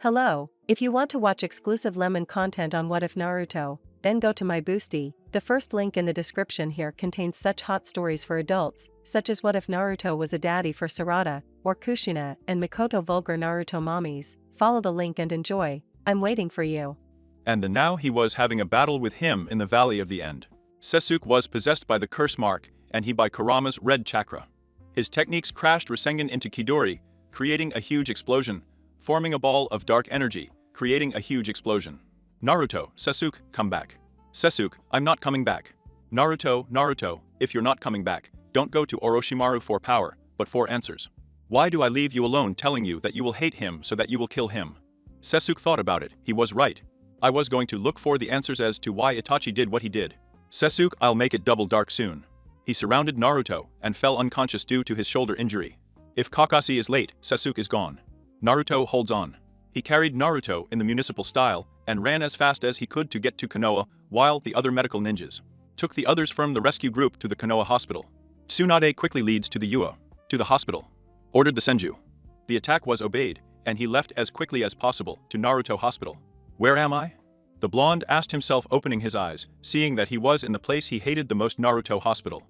Hello, if you want to watch exclusive lemon content on What If Naruto, then go to my Boosty. The first link in the description here contains such hot stories for adults, such as What If Naruto was a daddy for Sarada, or Kushina and Mikoto vulgar Naruto mommies. Follow the link and enjoy. I'm waiting for you. And now he was having a battle with him in the Valley of the End. Sasuke was possessed by the curse mark, and he by Kurama's red chakra. His techniques crashed Rasengan into Chidori, creating a huge explosion, forming a ball of dark energy, creating a huge explosion. Naruto, Sasuke, come back. Sasuke, I'm not coming back. Naruto, if you're not coming back, don't go to Orochimaru for power, but for answers. Why do I leave you alone telling you that you will hate him so that you will kill him? Sasuke thought about it, he was right. I was going to look for the answers as to why Itachi did what he did. Sasuke, I'll make it double dark soon. He surrounded Naruto and fell unconscious due to his shoulder injury. If Kakashi is late, Sasuke is gone. Naruto holds on. He carried Naruto in the municipal style and ran as fast as he could to get to Konoha, while the other medical ninjas took the others from the rescue group to the Konoha hospital. Tsunade quickly leads to the UA, to the hospital. Ordered the Senju. The attack was obeyed, and he left as quickly as possible to Naruto hospital. Where am I? The blonde asked himself, opening his eyes, seeing that he was in the place he hated the most, Naruto hospital.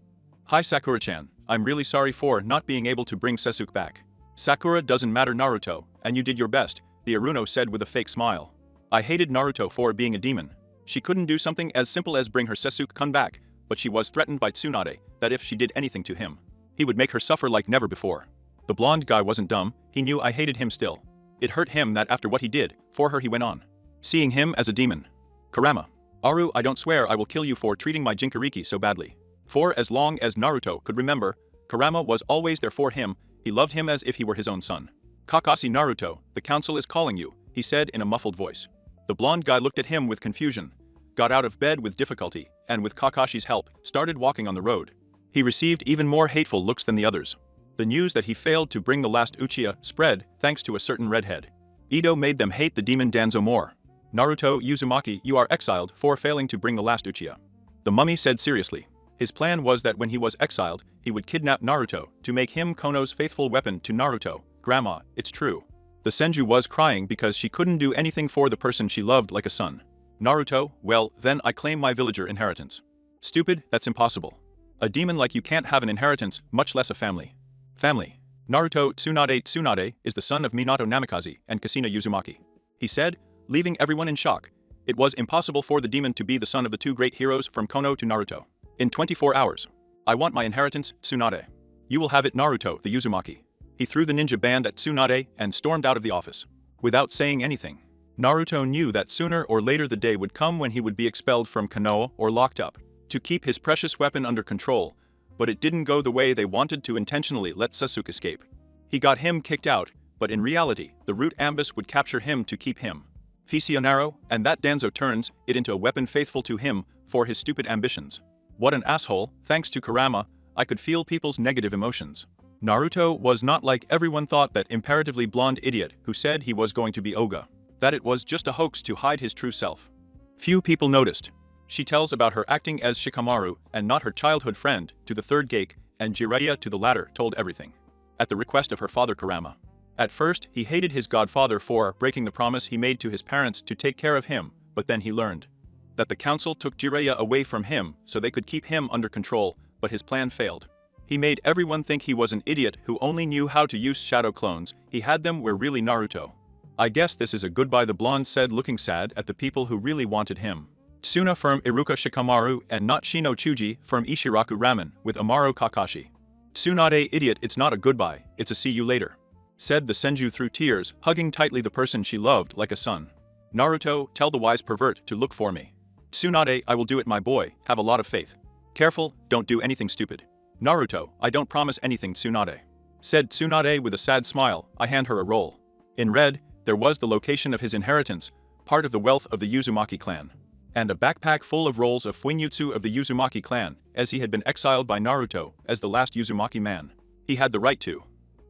Hi Sakura-chan, I'm really sorry for not being able to bring Sasuke back. Sakura, doesn't matter Naruto, and you did your best, the Aruno said with a fake smile. I hated Naruto for being a demon. She couldn't do something as simple as bring her Sasuke-kun back, but she was threatened by Tsunade that if she did anything to him, he would make her suffer like never before. The blonde guy wasn't dumb, he knew I hated him still. It hurt him that after what he did for her he went on seeing him as a demon. Kurama. Aru, I don't swear I will kill you for treating my Jinchuriki so badly. For as long as Naruto could remember, Kurama was always there for him, he loved him as if he were his own son. Kakashi, Naruto, the council is calling you, he said in a muffled voice. The blonde guy looked at him with confusion, got out of bed with difficulty, and with Kakashi's help, started walking on the road. He received even more hateful looks than the others. The news that he failed to bring the last Uchiha spread thanks to a certain redhead. Ito made them hate the demon Danzo more. Naruto, Uzumaki, you are exiled for failing to bring the last Uchiha. The mummy said seriously. His plan was that when he was exiled, he would kidnap Naruto to make him Kono's faithful weapon to Naruto. Grandma, it's true. The Senju was crying because she couldn't do anything for the person she loved like a son. Naruto, well, then I claim my villager inheritance. Stupid, that's impossible. A demon like you can't have an inheritance, much less a family. Family. Naruto, Tsunade is the son of Minato Namikaze and Kasina Uzumaki. He said, leaving everyone in shock. It was impossible for the demon to be the son of the two great heroes from Kono to Naruto. In 24 hours. I want my inheritance, Tsunade. You will have it, Naruto, the Uzumaki. He threw the ninja band at Tsunade and stormed out of the office. Without saying anything. Naruto knew that sooner or later the day would come when he would be expelled from Konoha or locked up. To keep his precious weapon under control, but it didn't go the way they wanted to intentionally let Sasuke escape. He got him kicked out, but in reality, the root ambush would capture him to keep him. Fisionaro, and that Danzo turns it into a weapon faithful to him for his stupid ambitions. What an asshole, thanks to Kurama, I could feel people's negative emotions. Naruto was not like everyone thought, that imperatively blonde idiot who said he was going to be Oga. That it was just a hoax to hide his true self. Few people noticed. She tells about her acting as Shikamaru and not her childhood friend to the third Geik, and Jiraiya to the latter told everything. At the request of her father Kurama. At first, he hated his godfather for breaking the promise he made to his parents to take care of him, but then he learned that the council took Jiraiya away from him so they could keep him under control, but his plan failed. He made everyone think he was an idiot who only knew how to use shadow clones, he had them where really Naruto. I guess this is a goodbye, the blonde said, looking sad at the people who really wanted him. Tsuna from Iruka Shikamaru and not Shino Chuji from Ishiraku Ramen with Amaro Kakashi. Tsunade, idiot, it's not a goodbye, it's a see you later. Said the Senju through tears, hugging tightly the person she loved like a son. Naruto, tell the wise pervert to look for me. Tsunade, I will do it, my boy, have a lot of faith. Careful, don't do anything stupid. Naruto, I don't promise anything, Tsunade. Said Tsunade with a sad smile, I hand her a roll. In red, there was the location of his inheritance, part of the wealth of the Uzumaki clan. And a backpack full of rolls of Fuinjutsu of the Uzumaki clan, as he had been exiled by Naruto as the last Uzumaki man. He had the right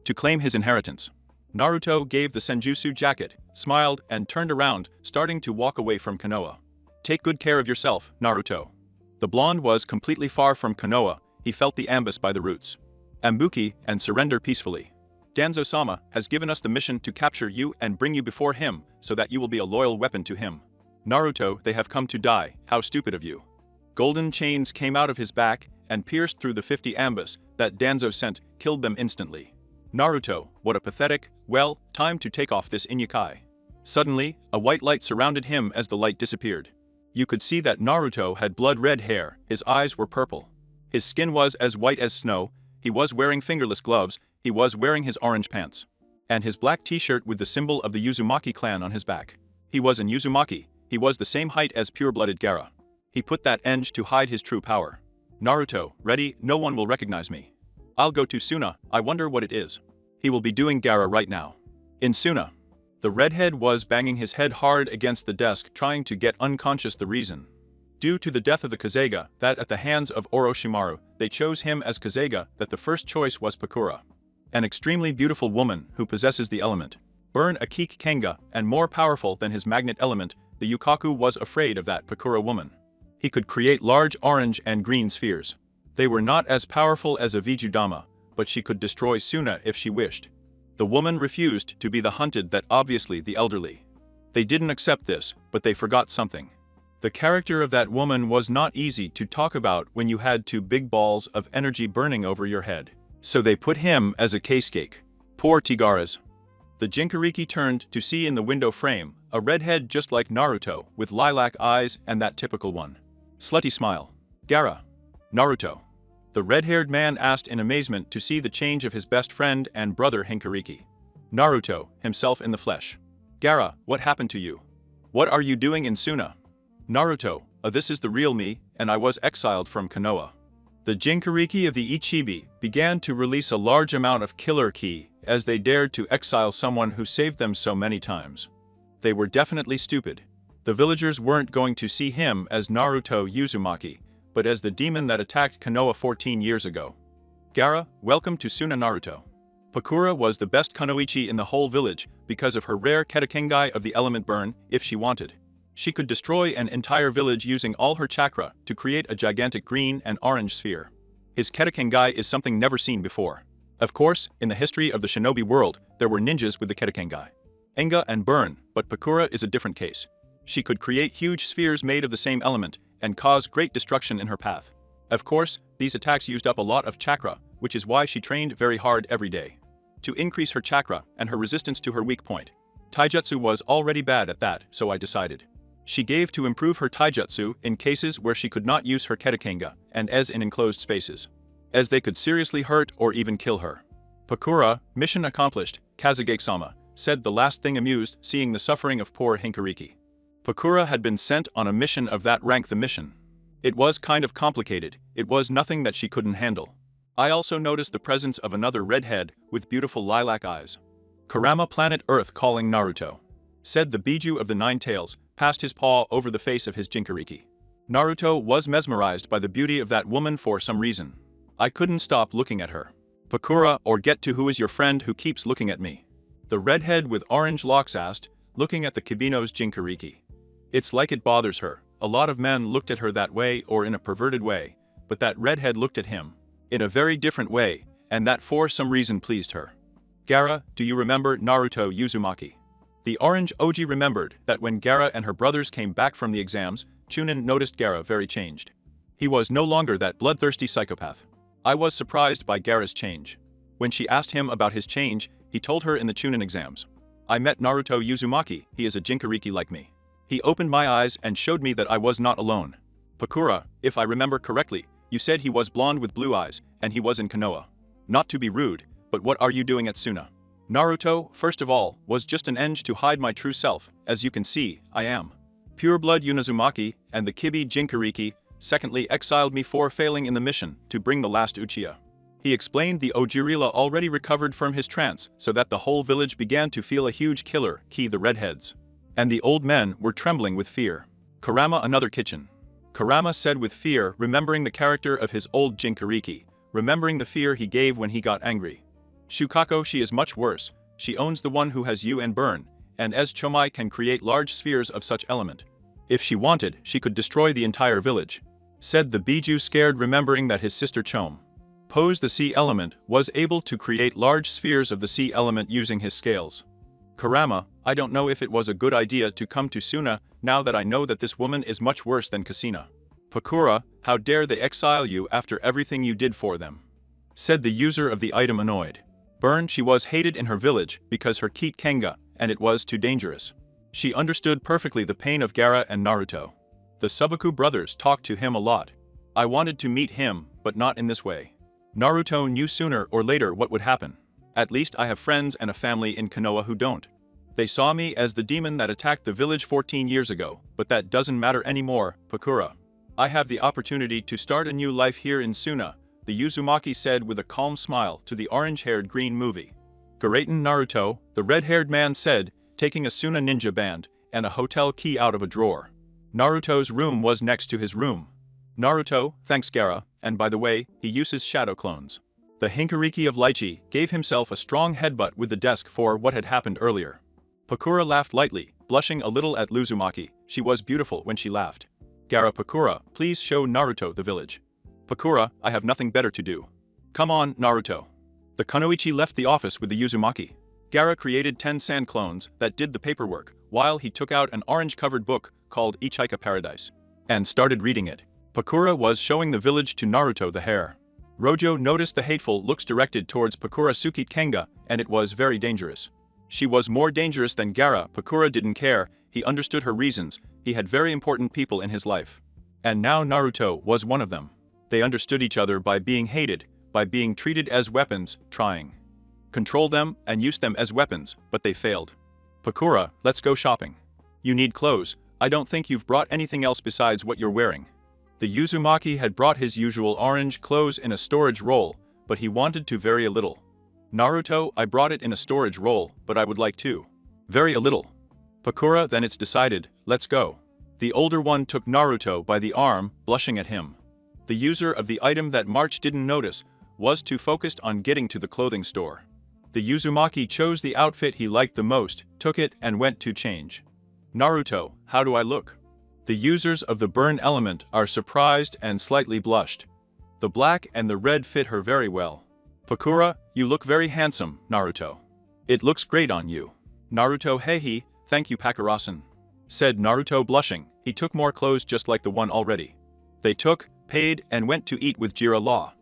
to claim his inheritance. Naruto gave the Senjutsu jacket, smiled, and turned around, starting to walk away from Konoha. Take good care of yourself, Naruto. The blonde was completely far from Konoha, he felt the ambush by the roots. Ambuki, and surrender peacefully. Danzo-sama has given us the mission to capture you and bring you before him so that you will be a loyal weapon to him. Naruto, they have come to die, how stupid of you. Golden chains came out of his back and pierced through the 50 ambus that Danzo sent, killed them instantly. Naruto, what a pathetic, well, time to take off this Inukai. Suddenly, a white light surrounded him as the light disappeared. You could see that Naruto had blood-red hair, his eyes were purple. His skin was as white as snow, he was wearing fingerless gloves, he was wearing his orange pants. And his black t-shirt with the symbol of the Uzumaki clan on his back. He was an Uzumaki, he was the same height as pure-blooded Gaara. He put that enge to hide his true power. Naruto, ready, no one will recognize me. I'll go to Suna, I wonder what it is. He will be doing Gaara right now. In Suna. The redhead was banging his head hard against the desk trying to get unconscious the reason. Due to the death of the Kazega, that at the hands of Orochimaru, they chose him as Kazega, that the first choice was Pakura. An extremely beautiful woman who possesses the element. Burn a Kik Kenga, and more powerful than his magnet element, the Yukaku was afraid of that Pakura woman. He could create large orange and green spheres. They were not as powerful as a Vijudama, but she could destroy Suna if she wished. The woman refused to be the hunted, that obviously the elderly. They didn't accept this, but they forgot something. The character of that woman was not easy to talk about when you had two big balls of energy burning over your head. So they put him as a casecake. Poor Tigaras. The Jinchuriki turned to see in the window frame a redhead just like Naruto with lilac eyes and that typical one. Slutty smile. Gaara. Naruto. The red-haired man asked in amazement to see the change of his best friend and brother Jinchuriki. Naruto, himself in the flesh. Gaara, what happened to you? What are you doing in Suna? Naruto, this is the real me, and I was exiled from Konoha. The Jinchuriki of the Ichibi began to release a large amount of killer ki as they dared to exile someone who saved them so many times. They were definitely stupid. The villagers weren't going to see him as Naruto Uzumaki, but as the demon that attacked Konoha 14 years ago. Gaara, welcome to Suna Naruto. Pakura was the best kunoichi in the whole village because of her rare Ketakengai of the element burn, if she wanted. She could destroy an entire village using all her chakra to create a gigantic green and orange sphere. His Ketakengai is something never seen before. Of course, in the history of the shinobi world, there were ninjas with the Ketakengai. Enga and burn, but Pakura is a different case. She could create huge spheres made of the same element and cause great destruction in her path. Of course, these attacks used up a lot of chakra, which is why she trained very hard every day. To increase her chakra and her resistance to her weak point. Taijutsu was already bad at that, so I decided. She gave to improve her taijutsu in cases where she could not use her Ketakenga, and as in enclosed spaces. As they could seriously hurt or even kill her. Pakura, mission accomplished, Kazagake-sama, said the last thing amused seeing the suffering of poor Jinchuriki. Pakura had been sent on a mission of that rank. The mission. It was kind of complicated, it was nothing that she couldn't handle. I also noticed the presence of another redhead with beautiful lilac eyes. Kurama planet Earth calling Naruto. Said the Biju of the Nine Tails, passed his paw over the face of his Jinchuriki. Naruto was mesmerized by the beauty of that woman for some reason. I couldn't stop looking at her. Pakura, or get to who is your friend who keeps looking at me? The redhead with orange locks asked, looking at the Kibino's Jinchuriki. It's like it bothers her. A lot of men looked at her that way or in a perverted way, but that redhead looked at him in a very different way, and that for some reason pleased her. Gaara, do you remember Naruto Uzumaki? The orange Oji remembered that when Gaara and her brothers came back from the exams, Chunin noticed Gaara very changed. He was no longer that bloodthirsty psychopath. I was surprised by Gaara's change. When she asked him about his change, he told her in the Chunin exams. I met Naruto Uzumaki, he is a Jinchuriki like me. He opened my eyes and showed me that I was not alone. Pakura, if I remember correctly, you said he was blonde with blue eyes, and he was in Konoha. Not to be rude, but what are you doing at Suna? Naruto, first of all, was just an enge to hide my true self, as you can see, I am. Pure-blood Unizumaki, and the Kibi Jinchuriki, secondly exiled me for failing in the mission to bring the last Uchiha. He explained the Ojirila already recovered from his trance so that the whole village began to feel a huge killer, the redheads. And the old men were trembling with fear. Kurama another kitchen. Kurama said with fear, remembering the character of his old Jinchuriki, remembering the fear he gave when he got angry. Shukako, she is much worse, she owns the one who has you and burn, and as Chomai can create large spheres of such element. If she wanted, she could destroy the entire village. Said the Biju scared remembering that his sister Chom. oppose the sea element, was able to create large spheres of the sea element using his scales. Kurama, I don't know if it was a good idea to come to Suna now that I know that this woman is much worse than Kasina. Pakura, how dare they exile you after everything you did for them? Said the user of the item annoyed. Burn, she was hated in her village because her Keet Kenga, and it was too dangerous. She understood perfectly the pain of Gaara and Naruto. The Subaku brothers talked to him a lot. I wanted to meet him, but not in this way. Naruto knew sooner or later what would happen. At least I have friends and a family in Konoha who don't. They saw me as the demon that attacked the village 14 years ago, but that doesn't matter anymore, Pakura. I have the opportunity to start a new life here in Suna, the Uzumaki said with a calm smile to the orange-haired green movie. Garaten Naruto, the red-haired man said, taking a Suna ninja band and a hotel key out of a drawer. Naruto's room was next to his room. Naruto, thanks Gaara, and by the way, he uses shadow clones. The Hinkariki of Lychee gave himself a strong headbutt with the desk for what had happened earlier. Pakura laughed lightly, blushing a little at Uzumaki. She was beautiful when she laughed. Gaara, Pakura, please show Naruto the village. Pakura, I have nothing better to do. Come on, Naruto. The Kunoichi left the office with the Uzumaki. Gaara created 10 sand clones that did the paperwork, while he took out an orange-covered book called Ichika Paradise and started reading it. Pakura was showing the village to Naruto the hare. Rojo noticed the hateful looks directed towards Pakura Tsukit Kenga, and it was very dangerous. She was more dangerous than Gaara. Pakura didn't care, he understood her reasons, he had very important people in his life. And now Naruto was one of them. They understood each other by being hated, by being treated as weapons, trying. Control them and use them as weapons, but they failed. Pakura, let's go shopping. You need clothes, I don't think you've brought anything else besides what you're wearing. The Uzumaki had brought his usual orange clothes in a storage roll, but he wanted to vary a little. Naruto, I brought it in a storage roll, but I would like to vary a little. Pakura, then it's decided, let's go. The older one took Naruto by the arm, blushing at him. The user of the item that March didn't notice was too focused on getting to the clothing store. The Uzumaki chose the outfit he liked the most, took it, and went to change. Naruto, how do I look? The users of the burn element are surprised and slightly blushed. The black and the red fit her very well. Pakura, you look very handsome, Naruto. It looks great on you. Naruto, hey, thank you Pakura-san. Said Naruto blushing, he took more clothes just like the one already. They took, paid, and went to eat with Jiraiya,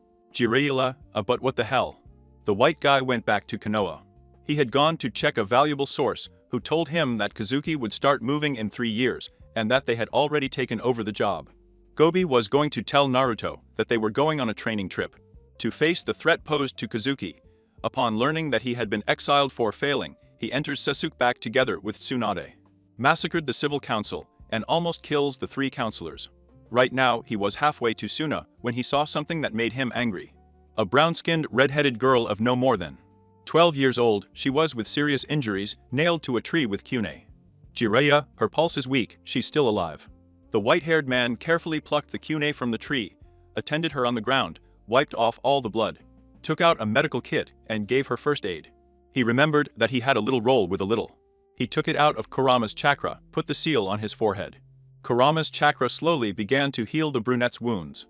but what the hell? The white guy went back to Konoha. He had gone to check a valuable source who told him that Kazuki would start moving in 3 years, and that they had already taken over the job. Gobi was going to tell Naruto that they were going on a training trip to face the threat posed to Kazuki. Upon learning that he had been exiled for failing, he enters Sasuke back together with Tsunade, massacred the civil council, and almost kills the 3 counselors. Right now, he was halfway to Suna when he saw something that made him angry. A brown-skinned, red-headed girl of no more than 12 years old, she was with serious injuries, nailed to a tree with Tsunade. Jiraiya, her pulse is weak, she's still alive. The white-haired man carefully plucked the Tsunade from the tree, attended her on the ground, wiped off all the blood, took out a medical kit, and gave her first aid. He remembered that he had a little roll with a little. He took it out of Kurama's chakra, put the seal on his forehead. Kurama's chakra slowly began to heal the brunette's wounds.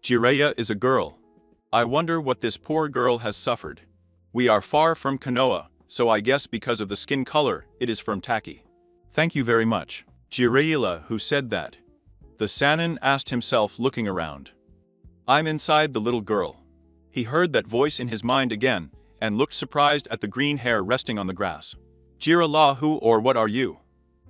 Jiraiya is a girl. I wonder what this poor girl has suffered. We are far from Konoha, so I guess because of the skin color, it is from Taki. Thank you very much. Jiraiya, who said that? The Sannin asked himself, looking around. I'm inside the little girl. He heard that voice in his mind again, and looked surprised at the green hair resting on the grass. Jiraiya, who or what are you?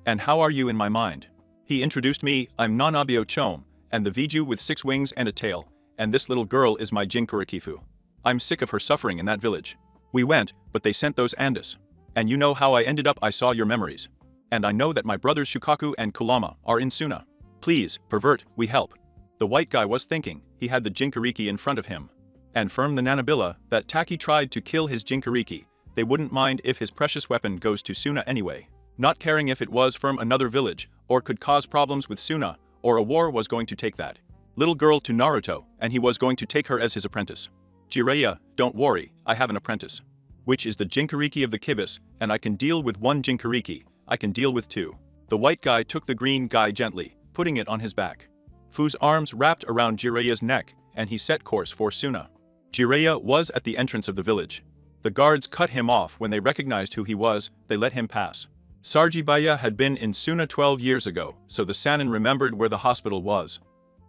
And how are you in my mind? He introduced me, I'm Nanabio Chome, and the Viju with 6 wings and a tail, and this little girl is my Jinkurikifu. I'm sick of her suffering in that village. We went, but they sent those Andis. And you know how I ended up. I saw your memories. And I know that my brothers Shukaku and Kurama are in Suna. Please, pervert, we help. The white guy was thinking, he had the Jinkariki in front of him. And firm the Nanabilla that Taki tried to kill his Jinkariki, they wouldn't mind if his precious weapon goes to Suna anyway. Not caring if it was from another village, or could cause problems with Suna, or a war was going to take that little girl to Naruto, and he was going to take her as his apprentice. Jiraiya, don't worry, I have an apprentice. Which is the Jinkariki of the Kibis, and I can deal with 1 Jinkariki, I can deal with 2. The white guy took the green guy gently, putting it on his back. Fu's arms wrapped around Jiraiya's neck, and he set course for Suna. Jiraiya was at the entrance of the village. The guards cut him off when they recognized who he was, they let him pass. Jiraiya had been in Suna 12 years ago, so the Sannin remembered where the hospital was.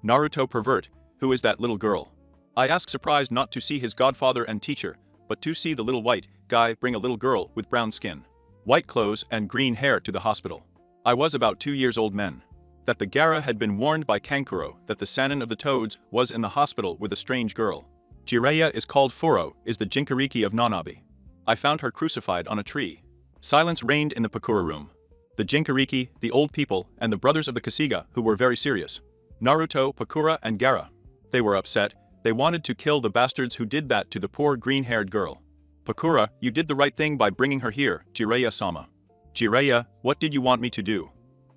Naruto pervert, who is that little girl? I asked, surprised not to see his godfather and teacher, but to see the little white guy bring a little girl with brown skin, white clothes and green hair to the hospital. I was about 2 years old men. That the Gaara had been warned by Kankuro that the Sannin of the Toads was in the hospital with a strange girl. Jiraiya is called Furo, is the Jinchuriki of Nanabe. I found her crucified on a tree. Silence reigned in the Pakura room. The Jinchuriki, the old people, and the brothers of the Kasuga, who were very serious. Naruto, Pakura, and Gaara. They were upset. They wanted to kill the bastards who did that to the poor green-haired girl. Pakura, you did the right thing by bringing her here, Jiraiya-sama. Jiraiya, what did you want me to do?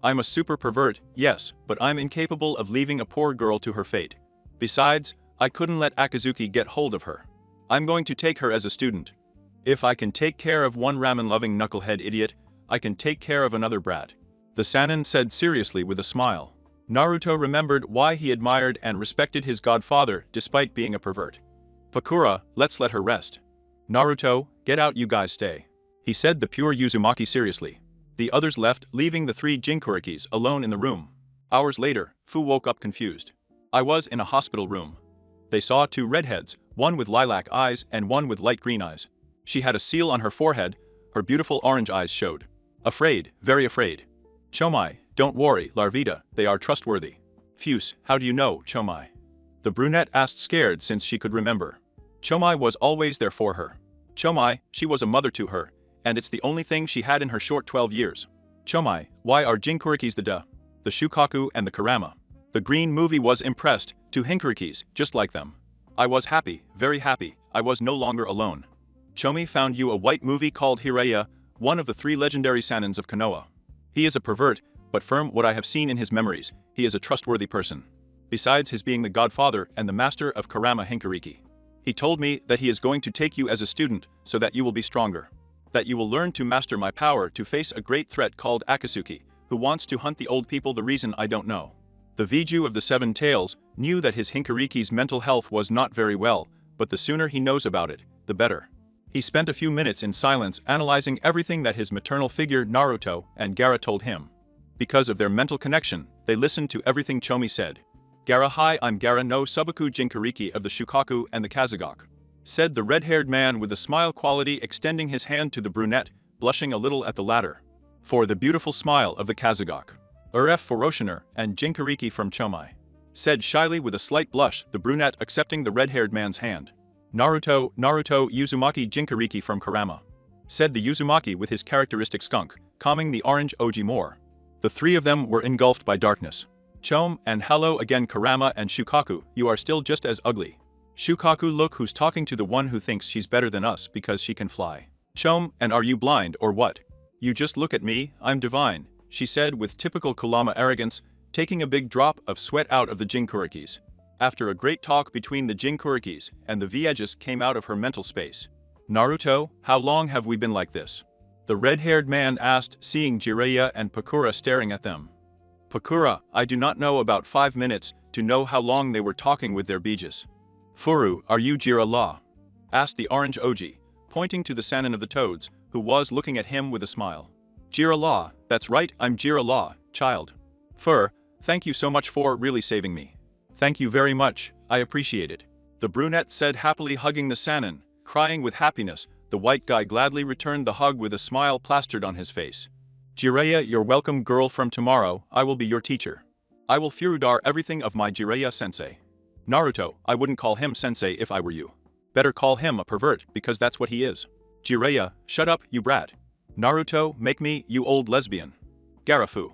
I'm a super pervert, yes, but I'm incapable of leaving a poor girl to her fate. Besides, I couldn't let Akazuki get hold of her. I'm going to take her as a student. If I can take care of one ramen-loving knucklehead idiot, I can take care of another brat. The Sannin said seriously with a smile. Naruto remembered why he admired and respected his godfather despite being a pervert. Pakura, let's let her rest. Naruto, get out, you guys stay. He said the pure Uzumaki seriously. The others left, leaving the 3 Jinchurikis alone in the room. Hours later, Fu woke up confused. I was in a hospital room. They saw 2 redheads, one with lilac eyes and one with light green eyes. She had a seal on her forehead, her beautiful orange eyes showed. Afraid, very afraid. Chomai, don't worry, Larvita, they are trustworthy. Fuse, how do you know, Chomai? The brunette asked, scared since she could remember. Chomai was always there for her. Chomai, she was a mother to her, and it's the only thing she had in her short 12 years. Chomai, why are Jinchurikis the Shukaku and the Kurama? The green movie was impressed, 2 Hinkurikis, just like them. I was happy, very happy, I was no longer alone. Chomi found you a white movie called Jiraiya, one of the 3 legendary Sannins of Konoha. He is a pervert, but from what I have seen in his memories, he is a trustworthy person. Besides his being the godfather and the master of Kurama Hinkuriki. He told me that he is going to take you as a student so that you will be stronger. That you will learn to master my power to face a great threat called Akatsuki, who wants to hunt the old people. The reason I don't know. The Viju of the 7 Tails knew that his Hinkuriki's mental health was not very well, but the sooner he knows about it, the better. He spent a few minutes in silence analyzing everything that his maternal figure Naruto and Gaara told him. Because of their mental connection, they listened to everything Chomi said. Gaara, hi, I'm Gaara no Subaku Jinchuriki of the Shukaku and the Kazugak, said the red-haired man with a smile quality, extending his hand to the brunette, blushing a little at the latter. For the beautiful smile of the Kazugak. Urf for Roshaner and Jinchuriki from Chomai, said shyly with a slight blush the brunette, accepting the red-haired man's hand. Naruto Uzumaki Jinchuriki from Kurama, said the Uzumaki with his characteristic skunk, calming the orange Oji more. The 3 of them were engulfed by darkness. Chom, and hello again Kurama and Shukaku, you are still just as ugly. Shukaku, look who's talking to the one who thinks she's better than us because she can fly. Chom, and are you blind or what? You just look at me, I'm divine, she said with typical Kurama arrogance, taking a big drop of sweat out of the Jinchurikis. After a great talk between the Jinchurikis and the Viejas came out of her mental space. Naruto, how long have we been like this? The red-haired man asked, seeing Jiraiya and Pakura staring at them. Pakura, I do not know, about 5 minutes, to know how long they were talking with their Viejas. Furu, are you Jiraiya? Asked the orange Oji, pointing to the Sannin of the Toads, who was looking at him with a smile. Jiraiya, that's right, I'm Jiraiya, child. Fur, thank you so much for really saving me. Thank you very much, I appreciate it. The brunette said happily, hugging the Sannin, crying with happiness. The white guy gladly returned the hug with a smile plastered on his face. Jiraiya, you're welcome, girl. From tomorrow, I will be your teacher. I will Furudar everything of my Jiraiya-sensei. Naruto, I wouldn't call him sensei if I were you. Better call him a pervert, because that's what he is. Jiraiya, shut up, you brat. Naruto, make me, you old lesbian. Garafu.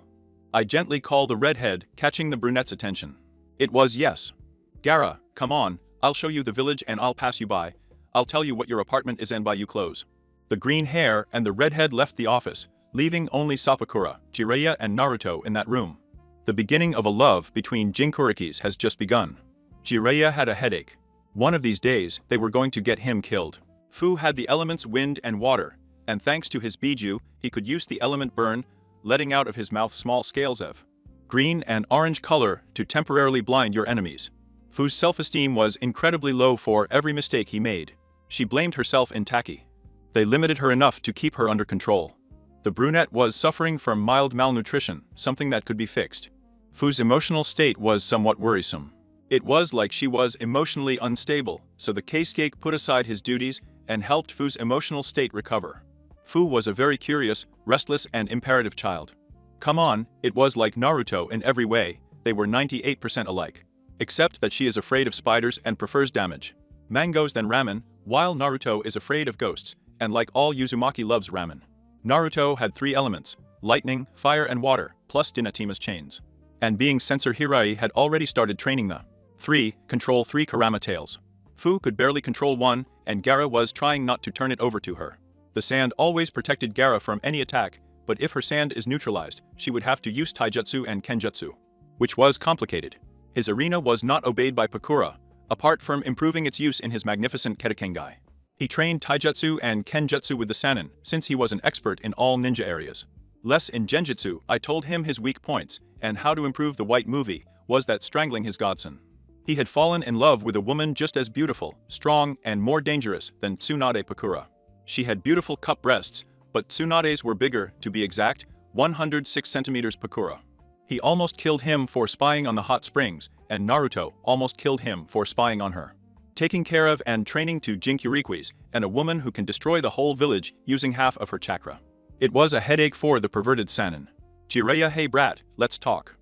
I gently call the redhead, catching the brunette's attention. It was yes. Gaara, come on, I'll show you the village and I'll pass you by. I'll tell you what your apartment is and buy you clothes. The green hair and the redhead left the office, leaving only Sapakura, Jiraiya and Naruto in that room. The beginning of a love between Jinchurikis has just begun. Jiraiya had a headache. One of these days, they were going to get him killed. Fu had the elements wind and water, and thanks to his biju, he could use the element burn, letting out of his mouth small scales of green and orange color to temporarily blind your enemies. Fu's self-esteem was incredibly low for every mistake he made. She blamed herself in Taki. They limited her enough to keep her under control. The brunette was suffering from mild malnutrition, something that could be fixed. Fu's emotional state was somewhat worrisome. It was like she was emotionally unstable, so the casegeek put aside his duties and helped Fu's emotional state recover. Fu was a very curious, restless and imperative child. Come on, it was like Naruto in every way, they were 98% alike. Except that she is afraid of spiders and prefers damage. Mangoes than ramen, while Naruto is afraid of ghosts, and like all Uzumaki loves ramen. Naruto had 3 elements, lightning, fire and water, plus Dinatima's chains. And being Sensor Jiraiya had already started training the control 3 Kurama tails. Fu could barely control one, and Gaara was trying not to turn it over to her. The sand always protected Gaara from any attack, but if her sand is neutralized, she would have to use taijutsu and kenjutsu. Which was complicated. His arena was not obeyed by Pakura, apart from improving its use in his magnificent Ketekengai. He trained taijutsu and kenjutsu with the Sannin, since he was an expert in all ninja areas. Less in genjutsu, I told him his weak points, and how to improve the white movie, was that strangling his godson. He had fallen in love with a woman just as beautiful, strong, and more dangerous than Tsunade Pakura. She had beautiful cup breasts, but Tsunade's were bigger, to be exact, 106 centimeters Pakura. He almost killed him for spying on the hot springs, and Naruto almost killed him for spying on her. Taking care of and training to Jinkyurikis, and a woman who can destroy the whole village using half of her chakra. It was a headache for the perverted Sannin. Jiraiya, hey brat, let's talk.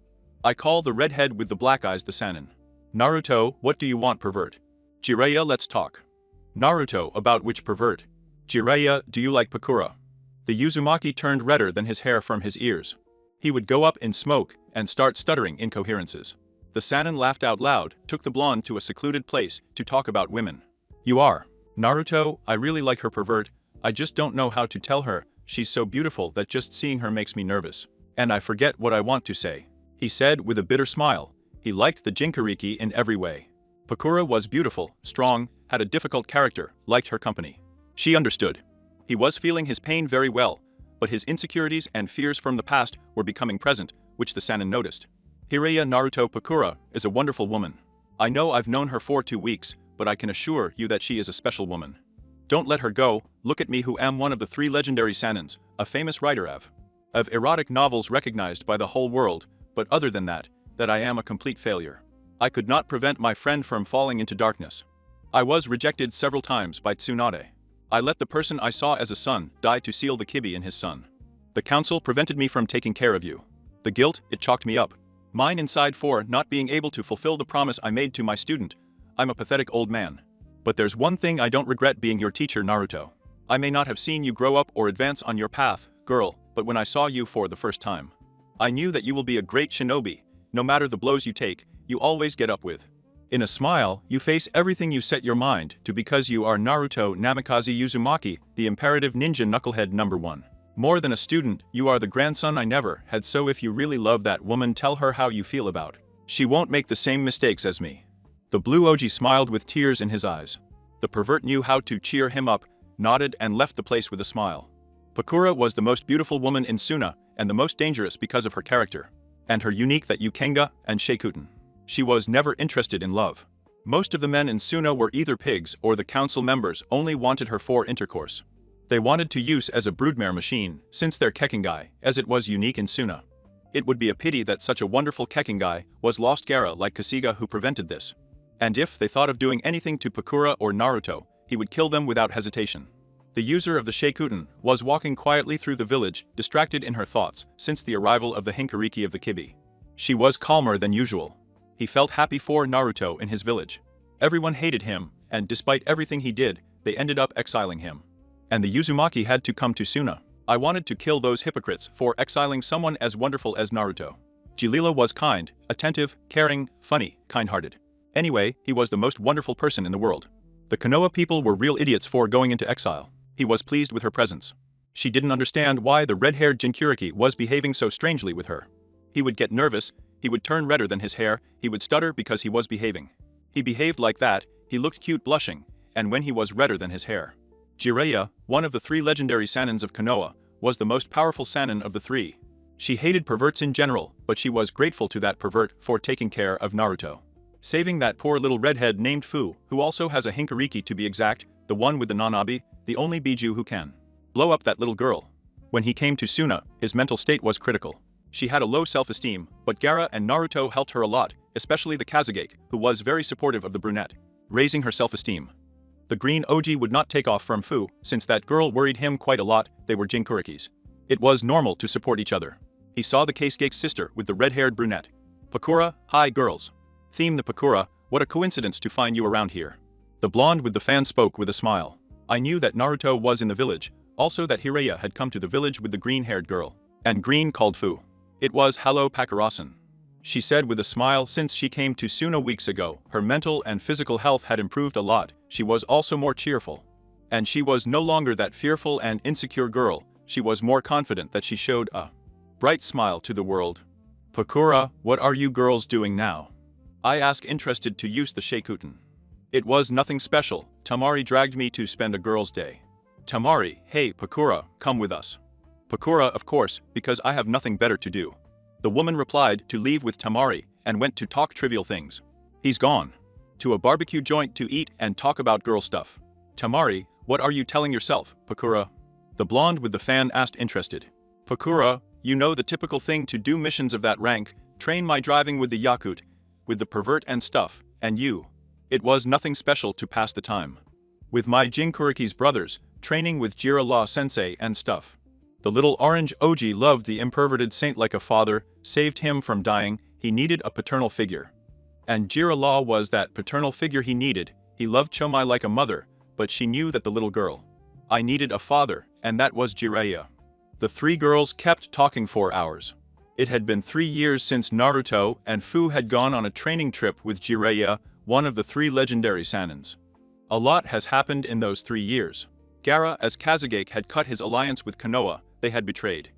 I call the redhead with the black eyes the Sannin. Naruto, what do you want, pervert? Jiraiya, let's talk. Naruto, about which pervert? Jiraiya, do you like Pakura? The Uzumaki turned redder than his hair from his ears. He would go up in smoke and start stuttering incoherences. The Sannin laughed out loud, took the blonde to a secluded place to talk about women. You are. Naruto, I really like her, pervert. I just don't know how to tell her, she's so beautiful that just seeing her makes me nervous. And I forget what I want to say. He said with a bitter smile. He liked the Jinchuriki in every way. Pakura was beautiful, strong, had a difficult character, liked her company. She understood. He was feeling his pain very well, but his insecurities and fears from the past were becoming present, which the Sannin noticed. Jiraiya, Naruto, Pakura is a wonderful woman. I know I've known her for 2 weeks, but I can assure you that she is a special woman. Don't let her go, look at me who am one of the 3 legendary Sannins, a famous writer of erotic novels recognized by the whole world, but other than that I am a complete failure. I could not prevent my friend from falling into darkness. I was rejected several times by Tsunade. I let the person I saw as a son die to seal the kibi in his son. The council prevented me from taking care of you. The guilt, it chalked me up. Mine inside for not being able to fulfill the promise I made to my student. I'm a pathetic old man. But there's one thing I don't regret being your teacher, Naruto. I may not have seen you grow up or advance on your path, girl, but when I saw you for the first time, I knew that you will be a great shinobi. No matter the blows you take, you always get up with. In a smile, you face everything you set your mind to because you are Naruto Namikaze Uzumaki, the imperative ninja knucklehead #1. More than a student, you are the grandson I never had, so if you really love that woman, tell her how you feel about. She won't make the same mistakes as me. The blue Oji smiled with tears in his eyes. The pervert knew how to cheer him up, nodded and left the place with a smile. Pakura was the most beautiful woman in Suna, and the most dangerous because of her character. And her unique that Ukenga and Sheikuten. She was never interested in love. Most of the men in Suna were either pigs or the council members only wanted her for intercourse. They wanted to use as a broodmare machine, since their Kekingai, as it was unique in Suna. It would be a pity that such a wonderful Kekingai was lost. Gaara like Kasuga who prevented this. And if they thought of doing anything to Pakura or Naruto, he would kill them without hesitation. The user of the Sheikuten was walking quietly through the village, distracted in her thoughts, since the arrival of the Hinkariki of the Kibi. She was calmer than usual. He felt happy for Naruto in his village. Everyone hated him, and despite everything he did, they ended up exiling him. And the Uzumaki had to come to Suna. I wanted to kill those hypocrites for exiling someone as wonderful as Naruto. Jalila was kind, attentive, caring, funny, kind-hearted. Anyway, he was the most wonderful person in the world. The Konoha people were real idiots for going into exile. He was pleased with her presence. She didn't understand why the red-haired Jinchuriki was behaving so strangely with her. He would get nervous, he would turn redder than his hair, he would stutter because he was behaving. He behaved like that, he looked cute blushing, and when he was redder than his hair. Jiraiya, one of the 3 legendary Sannins of Konoha, was the most powerful Sannin of the 3. She hated perverts in general, but she was grateful to that pervert for taking care of Naruto. Saving that poor little redhead named Fu, who also has a hinkariki to be exact, the one with the Nanabi, the only Biju who can blow up that little girl. When he came to Suna, his mental state was critical. She had a low self-esteem, but Gaara and Naruto helped her a lot, especially the Kazagake, who was very supportive of the brunette, raising her self-esteem. The green Oji would not take off from Fu, since that girl worried him quite a lot. They were Jinkurikis. It was normal to support each other. He saw the Kasugake's sister with the red-haired brunette. Pakura, hi girls. Theme the Pakura, what a coincidence to find you around here. The blonde with the fan spoke with a smile. I knew that Naruto was in the village, also that Jiraiya had come to the village with the green-haired girl. And Green called Fu. It was hello Pakurasan. She said with a smile. Since she came to Suna weeks ago, her mental and physical health had improved a lot. She was also more cheerful. And she was no longer that fearful and insecure girl. She was more confident that she showed a bright smile to the world. Pakura, what are you girls doing now? I asked, interested to use the Shaikutan. It was nothing special. Tamari dragged me to spend a girl's day. Tamari, hey Pakura, come with us. Pakura, of course, because I have nothing better to do. The woman replied to leave with Tamari and went to talk trivial things. He's gone to a barbecue joint to eat and talk about girl stuff. Tamari, what are you telling yourself, Pakura? The blonde with the fan asked, interested. Pakura, you know the typical thing to do, missions of that rank, train my driving with the Yakut, with the pervert and stuff, and you. It was nothing special to pass the time. With my Jinkuriki's brothers, training with Jiraiya sensei and stuff. The little orange Oji loved the imperverted saint like a father, saved him from dying. He needed a paternal figure. And Jiraiya was that paternal figure he needed. He loved Chomai like a mother, but she knew that the little girl I needed a father, and that was Jiraiya. The three girls kept talking for hours. It had been 3 years since Naruto and Fu had gone on a training trip with Jiraiya, one of the 3 legendary Sanins. A lot has happened in those 3 years. Gaara as Kazagake had cut his alliance with Konoha. They had betrayed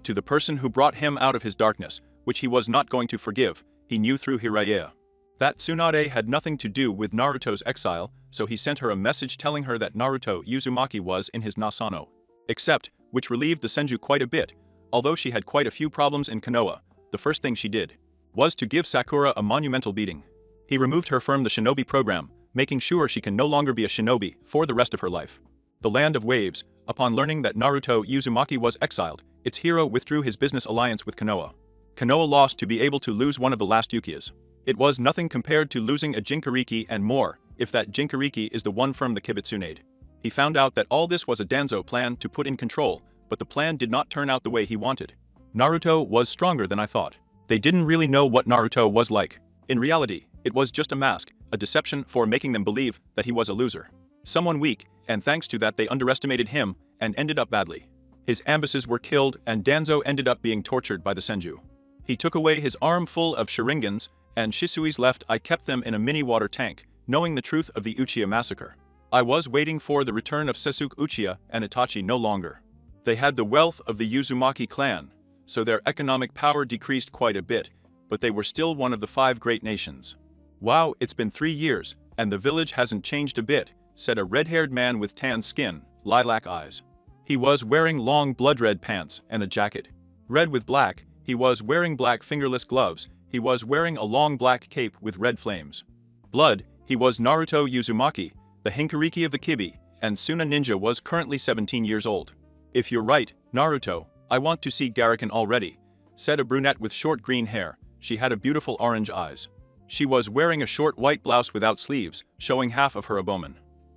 to the person who brought him out of his darkness, which he was not going to forgive. He knew through Jiraiya that Tsunade had nothing to do with Naruto's exile, so he sent her a message telling her that Naruto Uzumaki was in his Nasano. Except, which relieved the Senju quite a bit. Although she had quite a few problems in Konoha, the first thing she did was to give Sakura a monumental beating. He removed her from the shinobi program, making sure she can no longer be a shinobi for the rest of her life. The Land of Waves, upon learning that Naruto Uzumaki was exiled, its hero withdrew his business alliance with Konoha. Konoha lost to be able to lose one of the last Yukiyas. It was nothing compared to losing a Jinkuriki, and more, if that Jinkuriki is the one from the Tsunade. He found out that all this was a Danzo plan to put in control, but the plan did not turn out the way he wanted. Naruto was stronger than I thought. They didn't really know what Naruto was like. In reality, it was just a mask, a deception for making them believe that he was a loser. Someone weak, and thanks to that they underestimated him and ended up badly. His ambusses were killed and Danzo ended up being tortured by the Senju. He took away his arm full of Sharingans, and Shisui's left. I kept them in a mini water tank, knowing the truth of the Uchiha massacre. I was waiting for the return of Sasuke Uchiha and Itachi no longer. They had the wealth of the Uzumaki clan, so their economic power decreased quite a bit, but they were still one of the 5 great nations. Wow, it's been 3 years, and the village hasn't changed a bit, said a red-haired man with tan skin, lilac eyes. He was wearing long blood-red pants and a jacket. Red with black, he was wearing black fingerless gloves, he was wearing a long black cape with red flames. Blood, he was Naruto Uzumaki, the Hinkariki of the Kibi, and Suna Ninja was currently 17 years old. If you're right, Naruto, I want to see Garakan already, said a brunette with short green hair. She had a beautiful orange eyes. She was wearing a short white blouse without sleeves, showing half of her abdomen.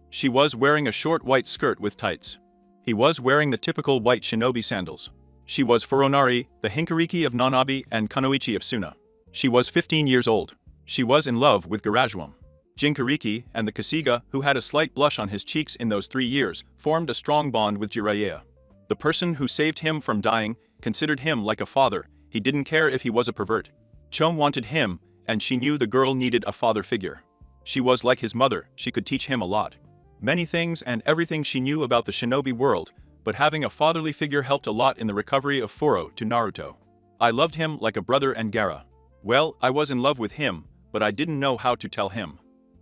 She was wearing a short white skirt with tights. He was wearing the typical white shinobi sandals. She was Furonari, the Hinkariki of Nanabi and Kunoichi of Suna. She was 15 years old. She was in love with Garajuam. Jinkariki and the Kasuga, who had a slight blush on his cheeks in those 3 years, formed a strong bond with Jiraiya. The person who saved him from dying considered him like a father. He didn't care if he was a pervert. Chom wanted him, and she knew the girl needed a father figure. She was like his mother, she could teach him a lot. Many things and everything she knew about the shinobi world, but having a fatherly figure helped a lot in the recovery of Furo to Naruto. I loved him like a brother and Gaara. Well, I was in love with him, but I didn't know how to tell him.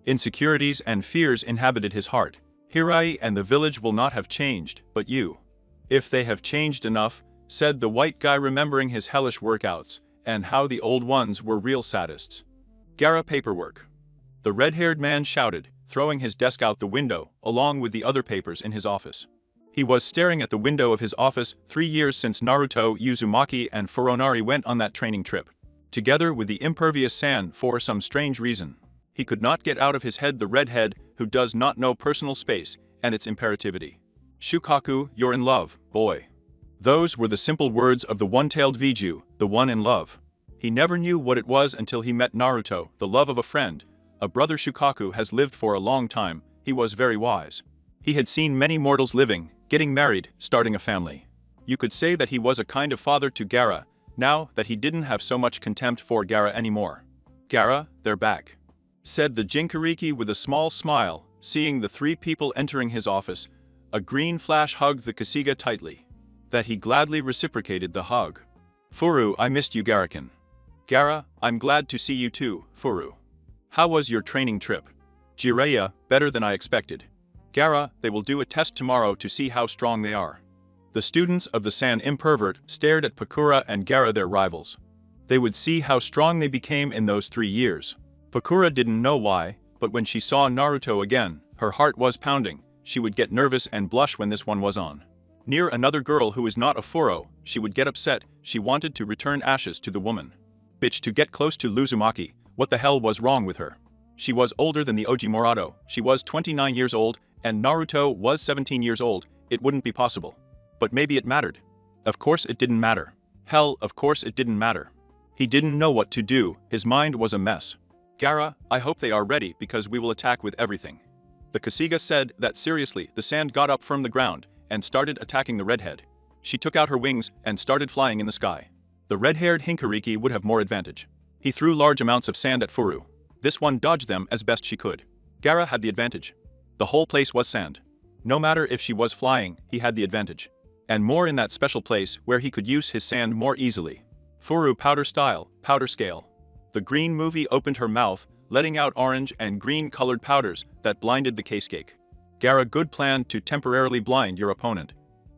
Insecurities and fears inhabited his heart. Jiraiya and the village will not have changed, but you. If they have changed enough, said the white guy, remembering his hellish workouts, and how the old ones were real sadists. Gaara paperwork. The red-haired man shouted, throwing his desk out the window, along with the other papers in his office. He was staring at the window of his office 3 years since Naruto, Uzumaki, and Furonari went on that training trip. Together with the impervious sand for some strange reason. He could not get out of his head the redhead who does not know personal space and its imperativity. Shukaku, you're in love, boy. Those were the simple words of the one-tailed Viju, the one in love. He never knew what it was until he met Naruto, the love of a friend. A brother Shukaku has lived for a long time, he was very wise. He had seen many mortals living, getting married, starting a family. You could say that he was a kind of father to Gaara, now that he didn't have so much contempt for Gaara anymore. Gaara, they're back, said the Jinchuriki with a small smile, seeing the 3 people entering his office. A green flash hugged the Kasuga tightly. That he gladly reciprocated the hug. Furu, I missed you, Gaarakin. Gaara, I'm glad to see you too, Furu. How was your training trip? Jiraiya, better than I expected. Gaara, they will do a test tomorrow to see how strong they are. The students of the Sand Impervert stared at Pakura and Gaara, their rivals. They would see how strong they became in those 3 years. Pakura didn't know why, but when she saw Naruto again, her heart was pounding. She would get nervous and blush when this one was on. Near another girl who is not a furo, she would get upset. She wanted to return ashes to the woman. Bitch, to get close to Uzumaki, what the hell was wrong with her? She was older than the Orochimaru. She was 29 years old, and Naruto was 17 years old. It wouldn't be possible. But maybe it mattered. Of course it didn't matter. Hell, of course it didn't matter. He didn't know what to do, his mind was a mess. Gaara, I hope they are ready because we will attack with everything. The Kasuga said that seriously. The sand got up from the ground and started attacking the redhead. She took out her wings and started flying in the sky. The red-haired Jinchuriki would have more advantage. He threw large amounts of sand at Furu. This one dodged them as best she could. Gaara had the advantage. The whole place was sand. No matter if she was flying, he had the advantage. And more in that special place where he could use his sand more easily. Furu powder style, powder scale. The green movie opened her mouth, letting out orange and green colored powders that blinded the case cake. Gaara, good plan to temporarily blind your opponent.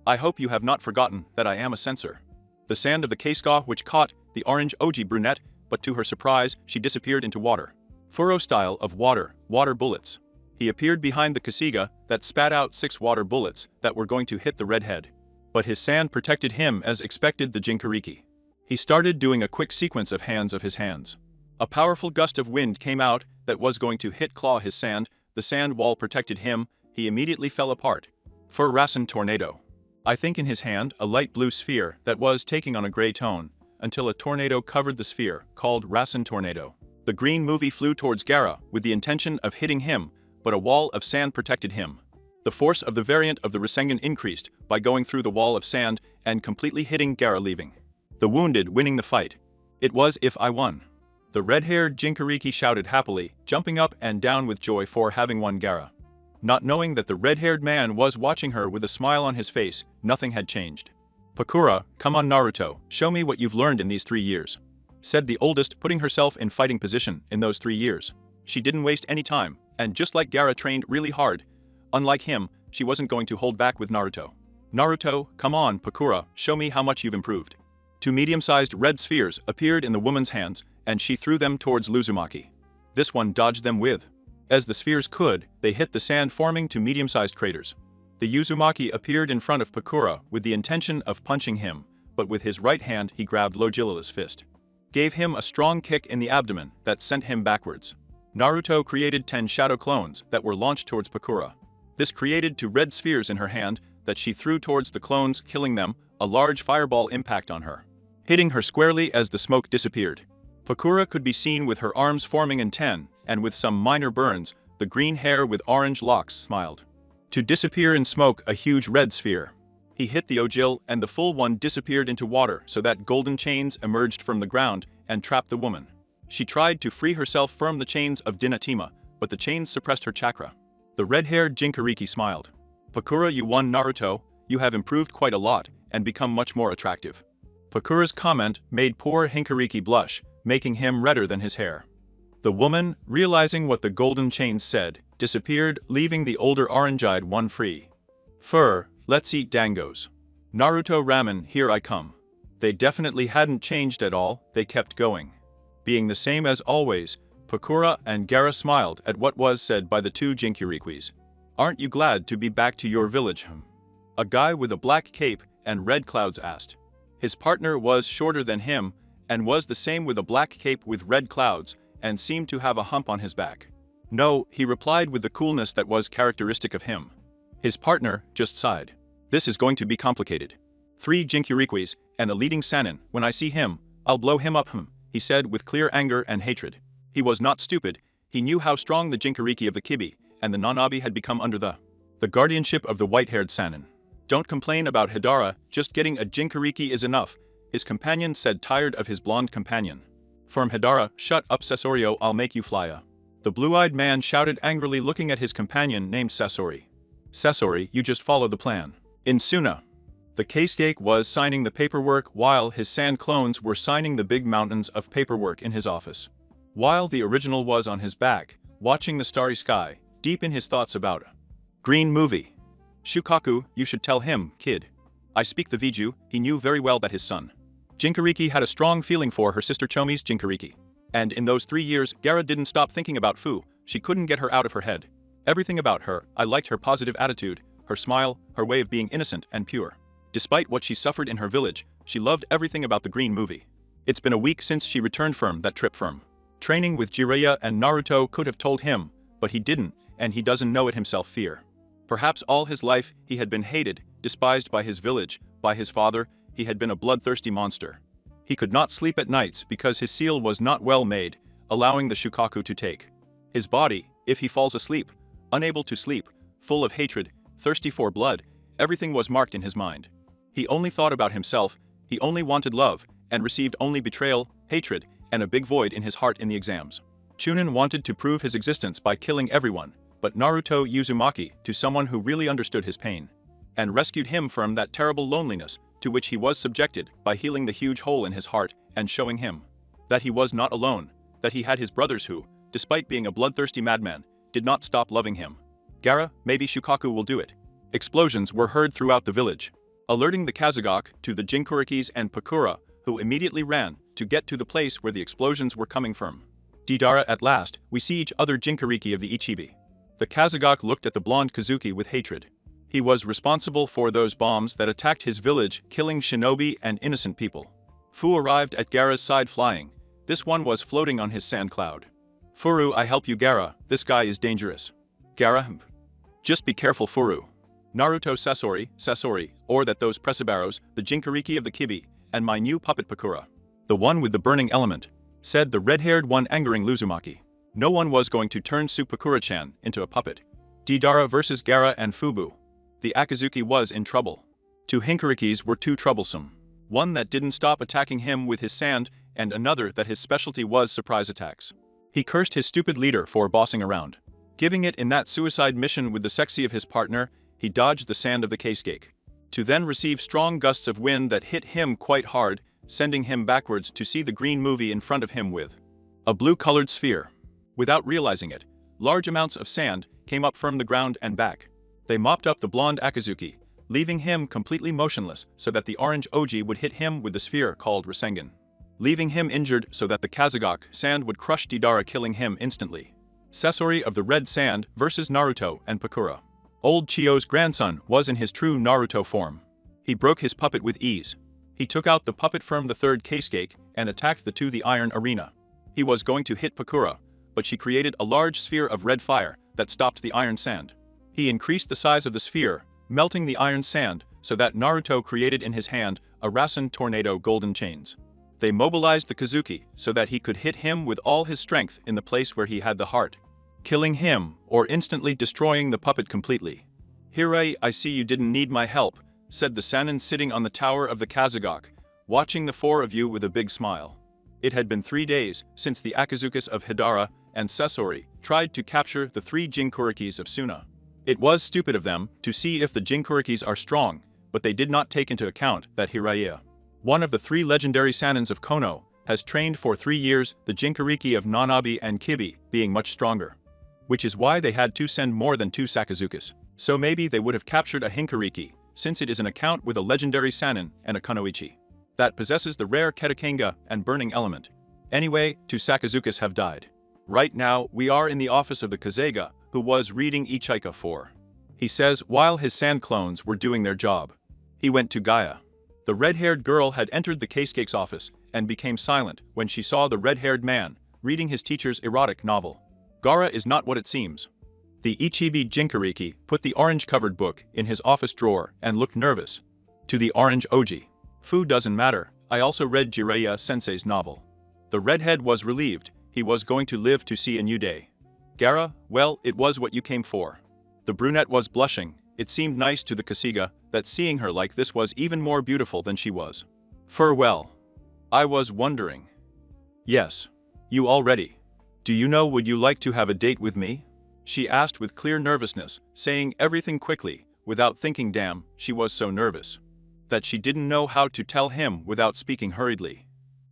I hope you have not forgotten that I am a censor. The sand of the Kasuga which caught the orange Oji brunette, but to her surprise, she disappeared into water. Furo style of water bullets. He appeared behind the Kasuga that spat out 6 water bullets that were going to hit the redhead. But his sand protected him as expected the Jinchuriki. He started doing a quick sequence of hands of his hands. A powerful gust of wind came out that was going to hit claw his sand. The sand wall protected him. He immediately fell apart. For Rasen tornado. I think in his hand a light blue sphere that was taking on a gray tone, until a tornado covered the sphere, called Rasen tornado. The green movie flew towards Gaara with the intention of hitting him, but a wall of sand protected him. The force of the variant of the Rasengan increased by going through the wall of sand and completely hitting Gaara, leaving the wounded winning the fight. It was if I won. The red-haired Jinchuriki shouted happily, jumping up and down with joy for having won Gaara. Not knowing that the red-haired man was watching her with a smile on his face, nothing had changed. Pakura, come on Naruto, show me what you've learned in these 3 years. Said the oldest, putting herself in fighting position in those 3 years. She didn't waste any time, and just like Gaara trained really hard, unlike him, she wasn't going to hold back with Naruto. Naruto, come on Pakura, show me how much you've improved. 2 medium-sized red spheres appeared in the woman's hands, and she threw them towards Uzumaki. This one dodged them with. As the spheres could, they hit the sand, forming 2 medium-sized craters. The Uzumaki appeared in front of Pakura with the intention of punching him, but with his right hand he grabbed Logilila's fist. Gave him a strong kick in the abdomen that sent him backwards. Naruto created 10 shadow clones that were launched towards Pakura. This created 2 red spheres in her hand that she threw towards the clones, killing them, a large fireball impact on her, hitting her squarely as the smoke disappeared. Pakura could be seen with her arms forming in 10, and with some minor burns, the green hair with orange locks smiled. To disappear in smoke, a huge red sphere. He hit the Ojil and the full one disappeared into water so that golden chains emerged from the ground and trapped the woman. She tried to free herself from the chains of Dinatima, but the chains suppressed her chakra. The red-haired Jinchuriki smiled. Pakura, you won Naruto, you have improved quite a lot and become much more attractive. Pakura's comment made poor Jinchuriki blush, making him redder than his hair. The woman, realizing what the golden chains said, disappeared, leaving the older orange-eyed one free. Fur, let's eat dangos. Naruto ramen, here I come. They definitely hadn't changed at all, they kept going. Being the same as always, Pakura and Gaara smiled at what was said by the two Jinchurikis. "Aren't you glad to be back to your village?" A guy with a black cape and red clouds asked. His partner was shorter than him and was the same with a black cape with red clouds and seemed to have a hump on his back. "No," he replied with the coolness that was characteristic of him. His partner just sighed. "This is going to be complicated. 3 Jinchurikis and a leading Sannin. When I see him, I'll blow him up," he said with clear anger and hatred. He was not stupid. He knew how strong the Jinchuriki of the Kibi and the Nanabi had become under the guardianship of the white-haired Sannin. "Don't complain about Hidara, just getting a Jinchuriki is enough," his companion said, tired of his blonde companion. From Hidara, "Shut up Sasori, I'll make you fly." The blue-eyed man shouted angrily, looking at his companion named Sasori. "Sasori, you just follow the plan." In Suna, the Keisuke was signing the paperwork while his sand clones were signing the big mountains of paperwork in his office. While the original was on his back, watching the starry sky, deep in his thoughts about a green movie. "Shukaku, you should tell him, kid. I speak the Viju." He knew very well that his son Jinchuriki had a strong feeling for her sister Chomi's Jinchuriki. And in those 3 years, Gaara didn't stop thinking about Fu. She couldn't get her out of her head. Everything about her, I liked her positive attitude, her smile, her way of being innocent and pure. Despite what she suffered in her village, she loved everything about the green movie. It's been a week since she returned from that trip. Training with Jiraiya and Naruto could have told him, but he didn't, and he doesn't know it himself. Fear. Perhaps all his life he had been hated, despised by his village, by his father. He had been a bloodthirsty monster. He could not sleep at nights because his seal was not well made, allowing the Shukaku to take his body. If he falls asleep, unable to sleep, full of hatred, thirsty for blood, everything was marked in his mind. He only thought about himself, he only wanted love, and received only betrayal, hatred, and a big void in his heart in the exams. Chunin wanted to prove his existence by killing everyone, but Naruto Uzumaki to someone who really understood his pain and rescued him from that terrible loneliness to which he was subjected by healing the huge hole in his heart and showing him that he was not alone, that he had his brothers who, despite being a bloodthirsty madman, did not stop loving him. "Gaara, maybe Shukaku will do it." Explosions were heard throughout the village, alerting the Kazagok to the Jinchurikis and Pakura, who immediately ran to get to the place where the explosions were coming from. "Deidara, at last, we see each other Jinchuriki of the Ichibi." The Kazagok looked at the blonde Kazuki with hatred. He was responsible for those bombs that attacked his village, killing shinobi and innocent people. Fu arrived at Gaara's side flying. This one was floating on his sand cloud. "Furu, I help you Gaara, this guy is dangerous." "Gaara, just be careful Furu." "Naruto Sasori, or that those Presabaros, the Jinchuriki of the Kibi, and my new puppet Pakura. The one with the burning element," said the red-haired one, angering Uzumaki. No one was going to turn Pakura-chan into a puppet. Deidara versus Gaara and Fubu. The Akazuki was in trouble. 2 Jinchurikis were too troublesome. One that didn't stop attacking him with his sand, and another that his specialty was surprise attacks. He cursed his stupid leader for bossing around. Giving it in that suicide mission with the sexy of his partner, he dodged the sand of the Keisuke. To then receive strong gusts of wind that hit him quite hard, sending him backwards to see the green movie in front of him with a blue-colored sphere. Without realizing it, large amounts of sand came up from the ground and back. They mopped up the blonde Akazuki, leaving him completely motionless so that the orange Oji would hit him with the sphere called Rasengan, leaving him injured so that the Kazagok sand would crush Deidara, killing him instantly. Sasori of the red sand versus Naruto and Pakura. Old Chio's grandson was in his true Naruto form. He broke his puppet with ease. He took out the puppet from the third Keisuke and attacked the iron arena. He was going to hit Pakura, but she created a large sphere of red fire that stopped the iron sand. He increased the size of the sphere, melting the iron sand, so that Naruto created in his hand a Rasen tornado golden chains. They mobilized the Kazuki so that he could hit him with all his strength in the place where he had the heart, killing him or instantly destroying the puppet completely. "Hirai, I see you didn't need my help," said the Sannin sitting on the tower of the Kazagok, watching the 4 of you with a big smile. It had been 3 days since the Akazukis of Hidara and Sasori tried to capture the 3 Jinchurikis of Suna. It was stupid of them to see if the Jinchurikis are strong, but they did not take into account that Jiraiya, one of the 3 legendary Sannins of Kono, has trained for 3 years the Jinchuriki of Nanabi and Kibi, being much stronger. Which is why they had to send more than 2 Sakazukis. So maybe they would have captured a Jinchuriki, since it is an account with a legendary Sannin and a Kunoichi that possesses the rare Ketakenga and burning element. Anyway, 2 Sakazukis have died. Right now, we are in the office of the Kazega, who was reading Ichika 4. He says while his sand clones were doing their job. He went to Gaia. The red-haired girl had entered the casecake's office and became silent when she saw the red-haired man reading his teacher's erotic novel. Gaara is not what it seems. The Ichibi Jinkariki put the orange-covered book in his office drawer and looked nervous. To the orange Oji. Fu doesn't matter, I also read Jiraiya sensei's novel. The redhead was relieved, he was going to live to see a new day. Gaara, well, it was what you came for. The brunette was blushing, it seemed nice to the Kasiga that seeing her like this was even more beautiful than she was. Farewell. I was wondering. Yes. You already. Do you know would you like to have a date with me? She asked with clear nervousness, saying everything quickly, without thinking damn, she was so nervous. That she didn't know how to tell him without speaking hurriedly.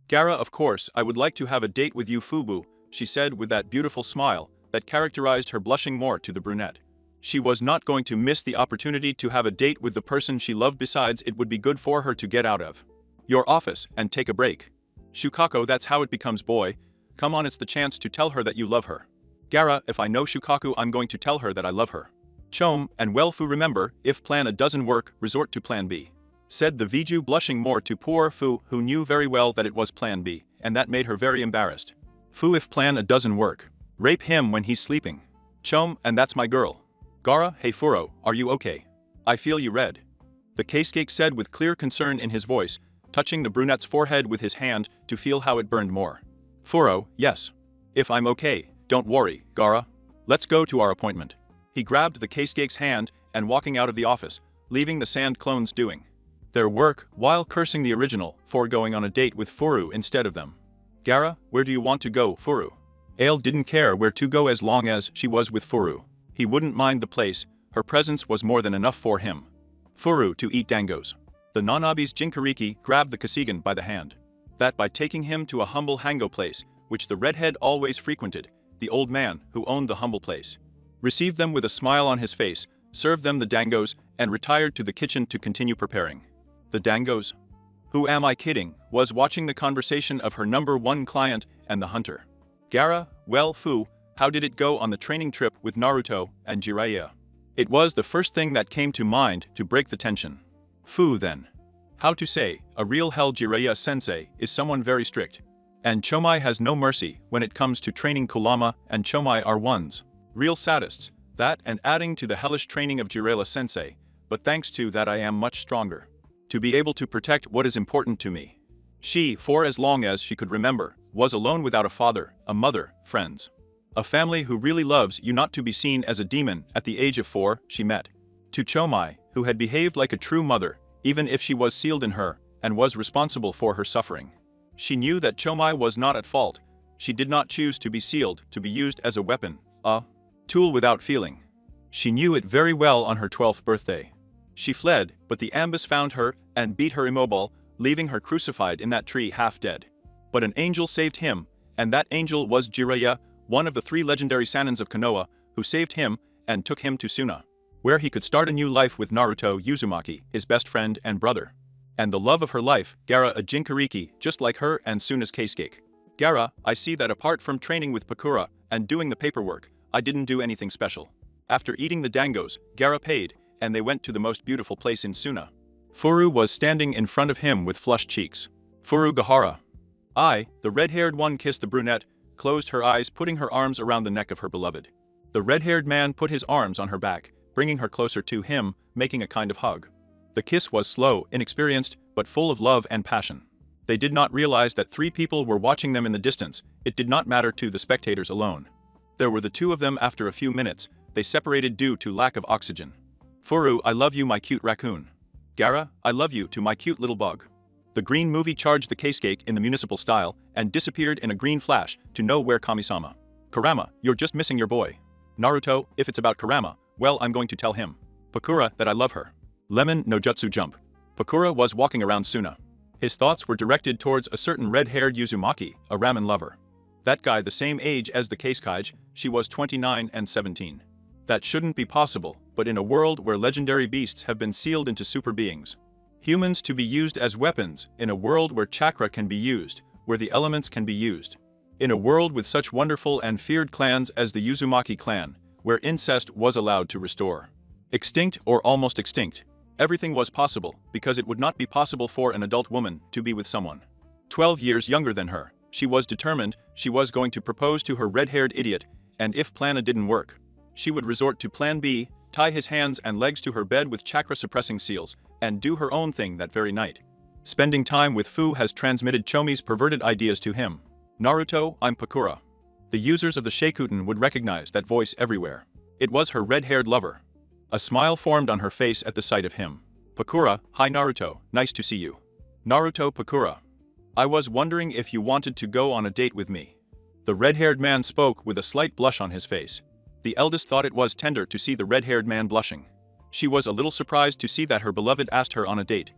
Gaara, of course, I would like to have a date with you Fubu, she said with that beautiful smile that characterized her blushing more to the brunette. She was not going to miss the opportunity to have a date with the person she loved, besides it would be good for her to get out of your office and take a break. Shukaku, that's how it becomes boy. Come on, it's the chance to tell her that you love her. Gaara, if I know Shukaku, I'm going to tell her that I love her. Chom, and well Fu, remember, if plan A doesn't work, resort to plan B. Said the Viju, blushing more to poor Fu, who knew very well that it was plan B, and that made her very embarrassed. Fu, if plan A doesn't work, rape him when he's sleeping. Chom, and that's my girl. Gaara, hey Furo, are you okay? I feel you red. The casecape said with clear concern in his voice, touching the brunette's forehead with his hand to feel how it burned more. Furo, yes. If I'm okay, don't worry, Gaara. Let's go to our appointment. He grabbed the casecape's hand and walking out of the office, leaving the sand clones doing their work while cursing the original for going on a date with Furu instead of them. Gaara, where do you want to go, Furu? Ale didn't care where to go as long as she was with Furu. He wouldn't mind the place, her presence was more than enough for him. Furu to eat dangos. The Nanabi's Jinkariki grabbed the Kasigan by the hand. That by taking him to a humble hango place, which the redhead always frequented, the old man, who owned the humble place, received them with a smile on his face, served them the dangos, and retired to the kitchen to continue preparing. The dangos? Who am I kidding, was watching the conversation of her number one client and the hunter. Gaara, well Fu, how did it go on the training trip with Naruto and Jiraiya? It was the first thing that came to mind to break the tension. Fu then. How to say, a real hell Jiraiya sensei is someone very strict. And Chomai has no mercy when it comes to training. Kurama and Chomai are ones. Real sadists, that and adding to the hellish training of Jiraiya sensei, but thanks to that I am much stronger. To be able to protect what is important to me. She, for as long as she could remember, was alone without a father, a mother, friends. A family who really loves you, not to be seen as a demon at the age of 4, she met. To Chomai, who had behaved like a true mother, even if she was sealed in her, and was responsible for her suffering. She knew that Chomai was not at fault, she did not choose to be sealed, to be used as a weapon, a tool without feeling. She knew it very well on her 12th birthday. She fled, but the Ambus found her and beat her immobile, leaving her crucified in that tree half dead. But an angel saved him, and that angel was Jiraiya, one of the 3 legendary Sanins of Konoha, who saved him and took him to Suna, where he could start a new life with Naruto Uzumaki, his best friend and brother. And the love of her life, Gaara, a Jinkariki, just like her and Suna's casecape. Gaara, I see that apart from training with Pakura and doing the paperwork, I didn't do anything special. After eating the dangos, Gaara paid, and they went to the most beautiful place in Suna. Furu was standing in front of him with flushed cheeks. Furu Gahara. I, the red-haired one, kissed the brunette, closed her eyes, putting her arms around the neck of her beloved. The red-haired man put his arms on her back, bringing her closer to him, making a kind of hug. The kiss was slow, inexperienced, but full of love and passion. They did not realize that 3 people were watching them in the distance. It did not matter to the spectators alone. There were the 2 of them. After a few minutes, they separated due to lack of oxygen. Furu, I love you, my cute raccoon. Gaara, I love you to my cute little bug. The green movie charged the casecape in the municipal style and disappeared in a green flash to know where Kamisama. Kurama, you're just missing your boy. Naruto, if it's about Kurama, well, I'm going to tell him. Pakura, that I love her. Lemon no jutsu jump. Pakura was walking around Suna. His thoughts were directed towards a certain red-haired Uzumaki, a ramen lover. That guy the same age as the casecape, she was 29 and 17. That shouldn't be possible, but in a world where legendary beasts have been sealed into super beings. Humans to be used as weapons, in a world where chakra can be used, where the elements can be used. In a world with such wonderful and feared clans as the Uzumaki clan, where incest was allowed to restore. Extinct or almost extinct, everything was possible because it would not be possible for an adult woman to be with someone 12 years younger than her. She was determined she was going to propose to her red-haired idiot, and if Plan A didn't work, she would resort to Plan B, tie his hands and legs to her bed with chakra-suppressing seals, and do her own thing that very night. Spending time with Fu has transmitted Chomi's perverted ideas to him. Naruto, I'm Pakura. The users of the Sheikuten would recognize that voice everywhere. It was her red-haired lover. A smile formed on her face at the sight of him. Pakura, hi Naruto, nice to see you. Naruto Pakura. I was wondering if you wanted to go on a date with me. The red-haired man spoke with a slight blush on his face. The eldest thought it was tender to see the red-haired man blushing. She was a little surprised to see that her beloved asked her on a date.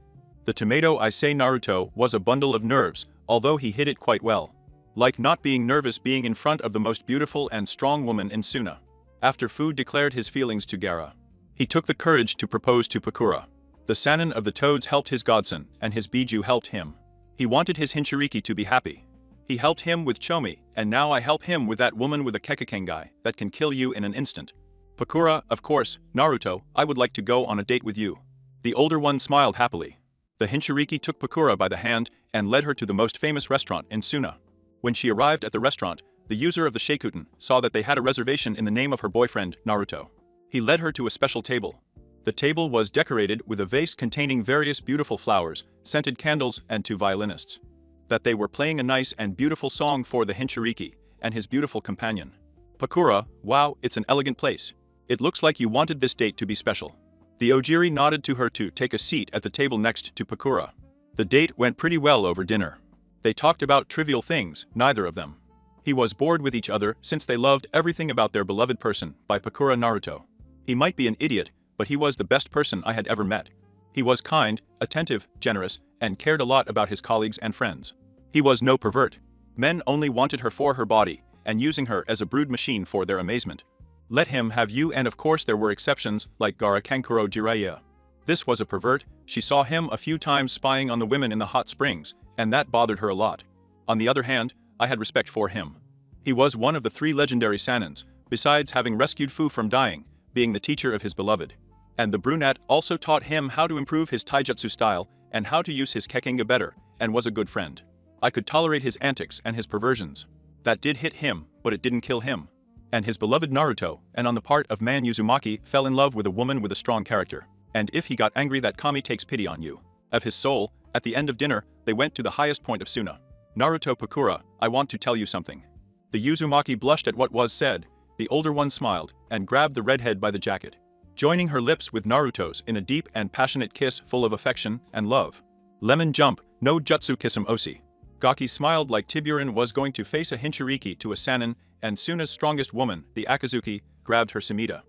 The tomato I say Naruto was a bundle of nerves, although he hid it quite well. Like not being nervous being in front of the most beautiful and strong woman in Suna. After Fu declared his feelings to Gaara, he took the courage to propose to Pakura. The Sannin of the Toads helped his godson, and his Biju helped him. He wanted his Hinchiriki to be happy. He helped him with Chomi, and now I help him with that woman with a Kekikengai that can kill you in an instant. Pakura, of course, Naruto, I would like to go on a date with you. The older one smiled happily. The Hinchiriki took Pakura by the hand and led her to the most famous restaurant in Suna. When she arrived at the restaurant, the user of the Sheikuten saw that they had a reservation in the name of her boyfriend, Naruto. He led her to a special table. The table was decorated with a vase containing various beautiful flowers, scented candles, and 2 violinists. That they were playing a nice and beautiful song for the Hinchiriki and his beautiful companion. Pakura, wow, it's an elegant place. It looks like you wanted this date to be special. The Ojiri nodded to her to take a seat at the table next to Pakura. The date went pretty well over dinner. They talked about trivial things, neither of them. He was bored with each other since they loved everything about their beloved person, by Pakura Naruto. He might be an idiot, but he was the best person I had ever met. He was kind, attentive, generous, and cared a lot about his colleagues and friends. He was no pervert. Men only wanted her for her body, and using her as a brood machine for their amazement. Let him have you, and of course there were exceptions like Gaara Kankuro Jiraiya. This was a pervert. She saw him a few times spying on the women in the hot springs, and that bothered her a lot. On the other hand, I had respect for him. He was one of the 3 legendary Sanins, besides having rescued Fu from dying, being the teacher of his beloved. And the brunette also taught him how to improve his taijutsu style and how to use his kekinga better, and was a good friend. I could tolerate his antics and his perversions. That did hit him, but it didn't kill him. And his beloved Naruto, and on the part of man Uzumaki, fell in love with a woman with a strong character. And if he got angry that Kami takes pity on you. Of his soul, at the end of dinner, they went to the highest point of Suna. Naruto Pakura, I want to tell you something. The Uzumaki blushed at what was said, the older one smiled, and grabbed the redhead by the jacket, joining her lips with Naruto's in a deep and passionate kiss full of affection and love. Lemon jump, no jutsu kissum osi. Gaki smiled like Tiburon was going to face a Hinchiriki to a Sannin, and Suna's strongest woman, the Akazuki, grabbed her Sumida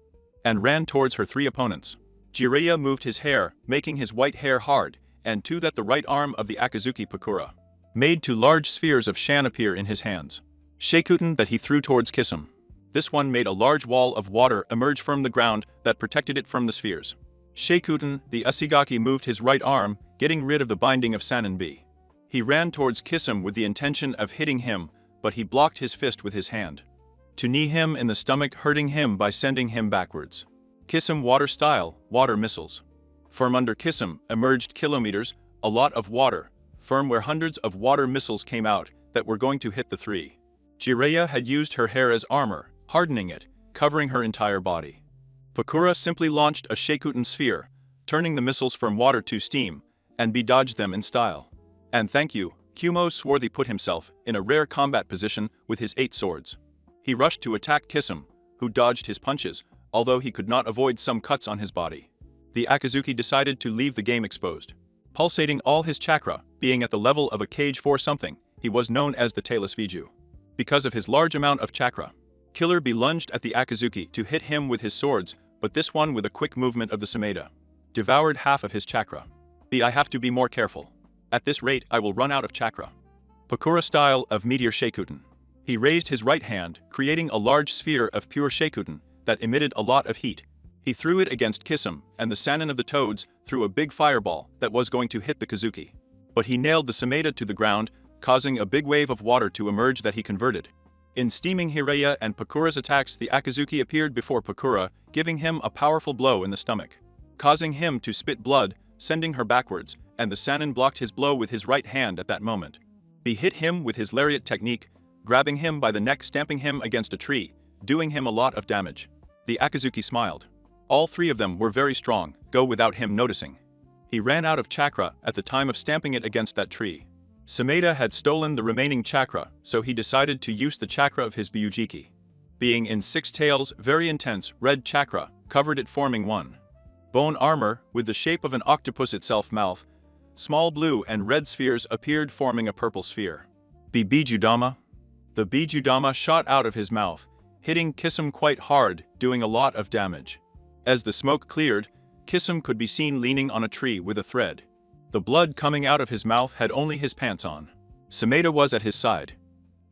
and ran towards her 3 opponents. Jiraiya moved his hair, making his white hair hard, and to that the right arm of the Akazuki Pakura made 2 large spheres of Shan appear in his hands. Sheikuten that he threw towards Kissum. This one made a large wall of water emerge from the ground that protected it from the spheres. Sheikuten, the Asigaki, moved his right arm, getting rid of the binding of Sannin B. He ran towards Kissum with the intention of hitting him, but he blocked his fist with his hand. To knee him in the stomach, hurting him by sending him backwards. Kissum water style, water missiles. From under Kissum emerged kilometers, a lot of water, firm where hundreds of water missiles came out that were going to hit the 3. Jiraiya had used her hair as armor, hardening it, covering her entire body. Pakura simply launched a Sheikuten sphere, turning the missiles from water to steam, and dodged them in style. And thank you, Kumo Swarthy put himself in a rare combat position with his 8 swords. He rushed to attack Kissum, who dodged his punches, although he could not avoid some cuts on his body. The Akazuki decided to leave the game exposed. Pulsating all his chakra, being at the level of a cage for something, he was known as the Tailess Viju. Because of his large amount of chakra, Killer Bee lunged at the Akazuki to hit him with his swords, but this one with a quick movement of the Sumeda devoured half of his chakra. I have to be more careful. At this rate I will run out of chakra. Pakura style of Meteor Sheikuten. He raised his right hand, creating a large sphere of pure Sheikuten that emitted a lot of heat. He threw it against Kissum, and the Sannin of the Toads threw a big fireball that was going to hit the Kazuki. But he nailed the Sumeda to the ground, causing a big wave of water to emerge that he converted. In steaming Jiraiya and Pakura's attacks, the Akazuki appeared before Pakura, giving him a powerful blow in the stomach, causing him to spit blood, sending her backwards, and the Sannin blocked his blow with his right hand at that moment. He hit him with his lariat technique, grabbing him by the neck, stamping him against a tree, doing him a lot of damage. The Akazuki smiled. All three of them were very strong, go without him noticing. He ran out of chakra at the time of stamping it against that tree. Tsunade had stolen the remaining chakra, so he decided to use the chakra of his Byujiki. Being in six tails, very intense, red chakra, covered it, forming one bone armor with the shape of an octopus itself mouth. Small blue and red spheres appeared, forming a purple sphere. The Bijudama. The Bijudama shot out of his mouth, hitting Kisum quite hard, doing a lot of damage. As the smoke cleared, Kisum could be seen leaning on a tree with a thread. The blood coming out of his mouth had only his pants on. Tsunade was at his side.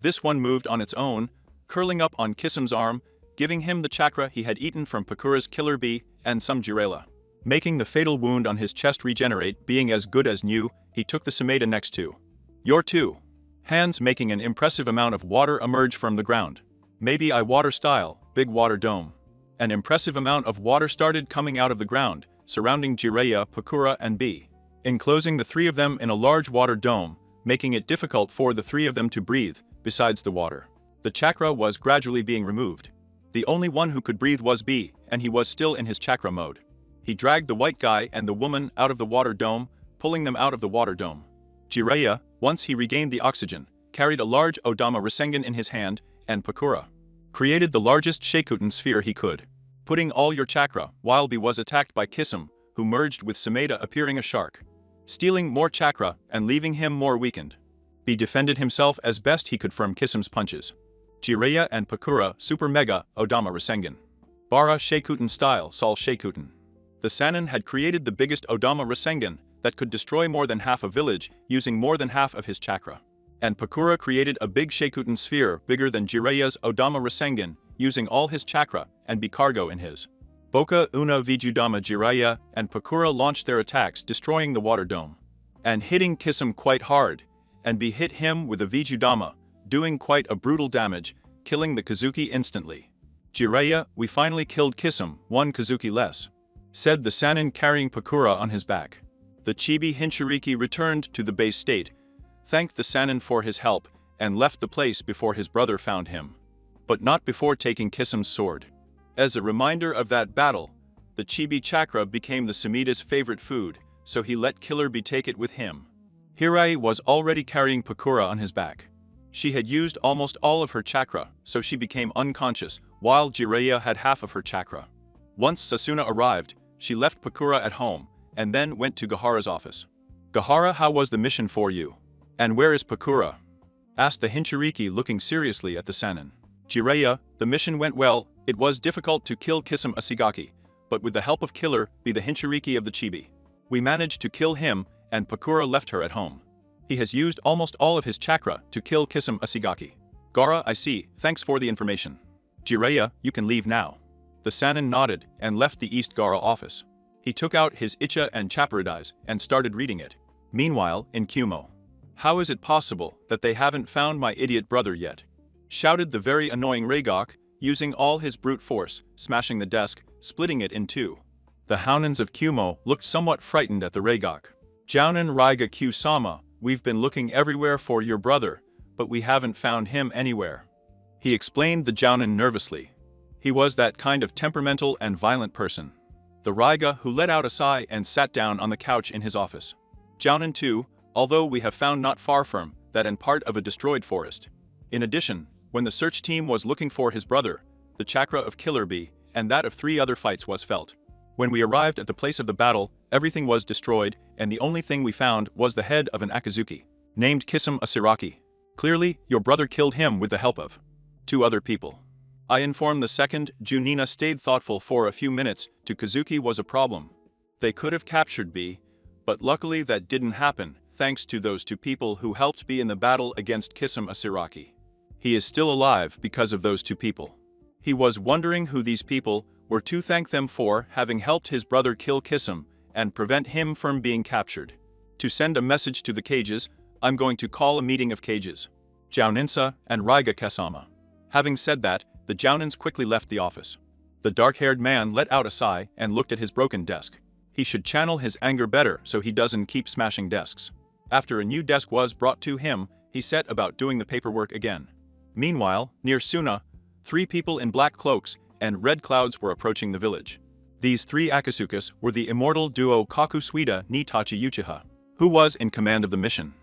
This one moved on its own, curling up on Kisum's arm, giving him the chakra he had eaten from Pakura's killer bee and some Jiraiya. Making the fatal wound on his chest regenerate, being as good as new, he took the Tsunade next to your two hands, making an impressive amount of water emerge from the ground. Maybe I water style, big water dome. An impressive amount of water started coming out of the ground, surrounding Jiraiya, Pakura and B, enclosing the three of them in a large water dome, making it difficult for the three of them to breathe. Besides the water, the chakra was gradually being removed. The only one who could breathe was B, and he was still in his chakra mode. He dragged the white guy and the woman out of the water dome, pulling them out of the water dome. Jiraiya, once he regained the oxygen, carried a large Odama Rasengan in his hand, and Pakura created the largest Shakutin sphere he could. Putting all your chakra, while B was attacked by Kisum, who merged with Tsunade, appearing a shark, stealing more chakra and leaving him more weakened. B defended himself as best he could from Kisum's punches. Jiraiya and Pakura Super Mega Odama Rasengan. Bara Shakutin style Sol Shakutin. The Sannin had created the biggest Odama Rasengan that could destroy more than half a village using more than half of his chakra. And Pakura created a big Shakutin sphere bigger than Jiraiya's Odama Rasengan using all his chakra and B cargo in his. Boka Una Vijudama. Jiraiya and Pakura launched their attacks, destroying the water dome and hitting Kisum quite hard, and B hit him with a Vijudama, doing quite a brutal damage, killing the Kazuki instantly. Jiraiya, we finally killed Kisum, one Kazuki less, said the Sannin carrying Pakura on his back. The Chibi Hinchiriki returned to the base state, thanked the Sannin for his help, and left the place before his brother found him. But not before taking Kisum's sword. As a reminder of that battle, the Chibi chakra became the Sumida's favorite food, so he let Killer Bee take it with him. Hirai was already carrying Pakura on his back. She had used almost all of her chakra, so she became unconscious, while Jiraiya had half of her chakra. Once Sasuna arrived, she left Pakura at home, and then went to Gahara's office. Gahara, how was the mission for you? And where is Pakura? Asked the Hinchiriki, looking seriously at the Sannin. Jiraiya, the mission went well. It was difficult to kill Kisum Asigaki, but with the help of Killer Bee, the Hinchiriki of the Chibi, we managed to kill him, and Pakura left her at home. He has used almost all of his chakra to kill Kisum Asigaki. Gaara, I see, thanks for the information. Jiraiya, you can leave now. The Sannin nodded and left the East Gaara office. He took out his Icha and Chaparadise and started reading it. Meanwhile, in Kumo. How is it possible that they haven't found my idiot brother yet? Shouted the very annoying Reigok, using all his brute force, smashing the desk, splitting it in two. The Hounins of Kumo looked somewhat frightened at the Reigok. Jounin Raiga Q-sama, we've been looking everywhere for your brother, but we haven't found him anywhere. He explained the Jounin nervously. He was that kind of temperamental and violent person. The Raiga who let out a sigh and sat down on the couch in his office. Jounin too, although we have found not far from that and part of a destroyed forest. In addition, when the search team was looking for his brother, the chakra of Killer Bee and that of 3 other fights was felt. When we arrived at the place of the battle, everything was destroyed, and the only thing we found was the head of an Akazuki, named Kisum Asiraki. Clearly, your brother killed him with the help of 2 other people. I informed the second. Junina stayed thoughtful for a few minutes. To Kazuki was a problem. They could have captured B, but luckily that didn't happen, thanks to those 2 people who helped B in the battle against Kisum Asiraki. He is still alive because of those 2 people. He was wondering who these people were to thank them for having helped his brother kill Kisum and prevent him from being captured. To send a message to the cages, I'm going to call a meeting of cages. Jouninsa and Raiga Kasama. Having said that, the Jounins quickly left the office. The dark-haired man let out a sigh and looked at his broken desk. He should channel his anger better so he doesn't keep smashing desks. After a new desk was brought to him, he set about doing the paperwork again. Meanwhile, near Suna, 3 people in black cloaks and red clouds were approaching the village. These 3 Akatsukas were the immortal duo Kakusuida ni Itachi Uchiha, who was in command of the mission.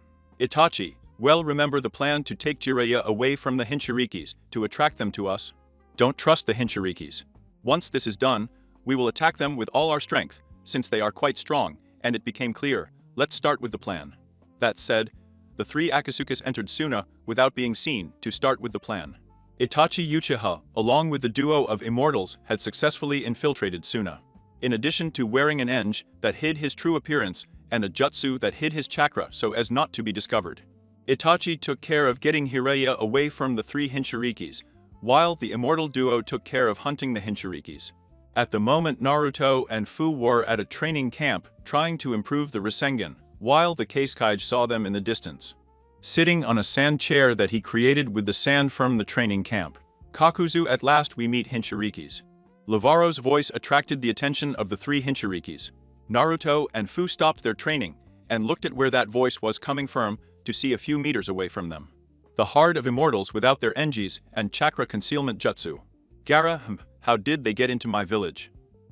Itachi, well, remember the plan to take Jiraiya away from the Hinchirikis to attract them to us? Don't trust the Hinchirikis. Once this is done, we will attack them with all our strength, since they are quite strong, and it became clear, let's start with the plan. That said, the 3 Akatsukas entered Suna without being seen to start with the plan. Itachi Uchiha, along with the duo of immortals, had successfully infiltrated Suna. In addition to wearing an enge that hid his true appearance and a jutsu that hid his chakra so as not to be discovered. Itachi took care of getting Jiraiya away from the 3 Hinchirikis, while the immortal duo took care of hunting the Hinchirikis. At the moment, Naruto and Fu were at a training camp trying to improve the Rasengan, while the Kasuke saw them in the distance, sitting on a sand chair that he created with the sand from the training camp. Kakuzu, at last we meet Hinchirikis. Levaro's voice attracted the attention of the 3 Hinchirikis. Naruto and Fu stopped their training and looked at where that voice was coming from to see a few meters away from them. The horde of immortals without their engis and chakra concealment jutsu. Gaara, how did they get into my village?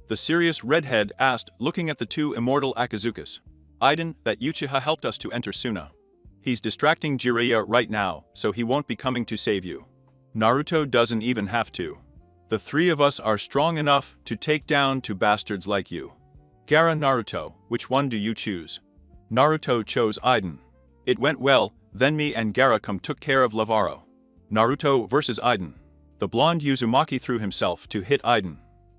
The serious redhead asked, looking at the 2 immortal Akatsukas. Iden, that Uchiha helped us to enter Suna. He's distracting Jiraiya right now, so he won't be coming to save you. Naruto doesn't even have to. The 3 of us are strong enough to take down 2 bastards like you. Gaara, Naruto, which one do you choose? Naruto chose Iden. It went well, then me and Gaara took care of Levaro. Naruto versus Iden. The blonde Uzumaki threw himself to hit Iden.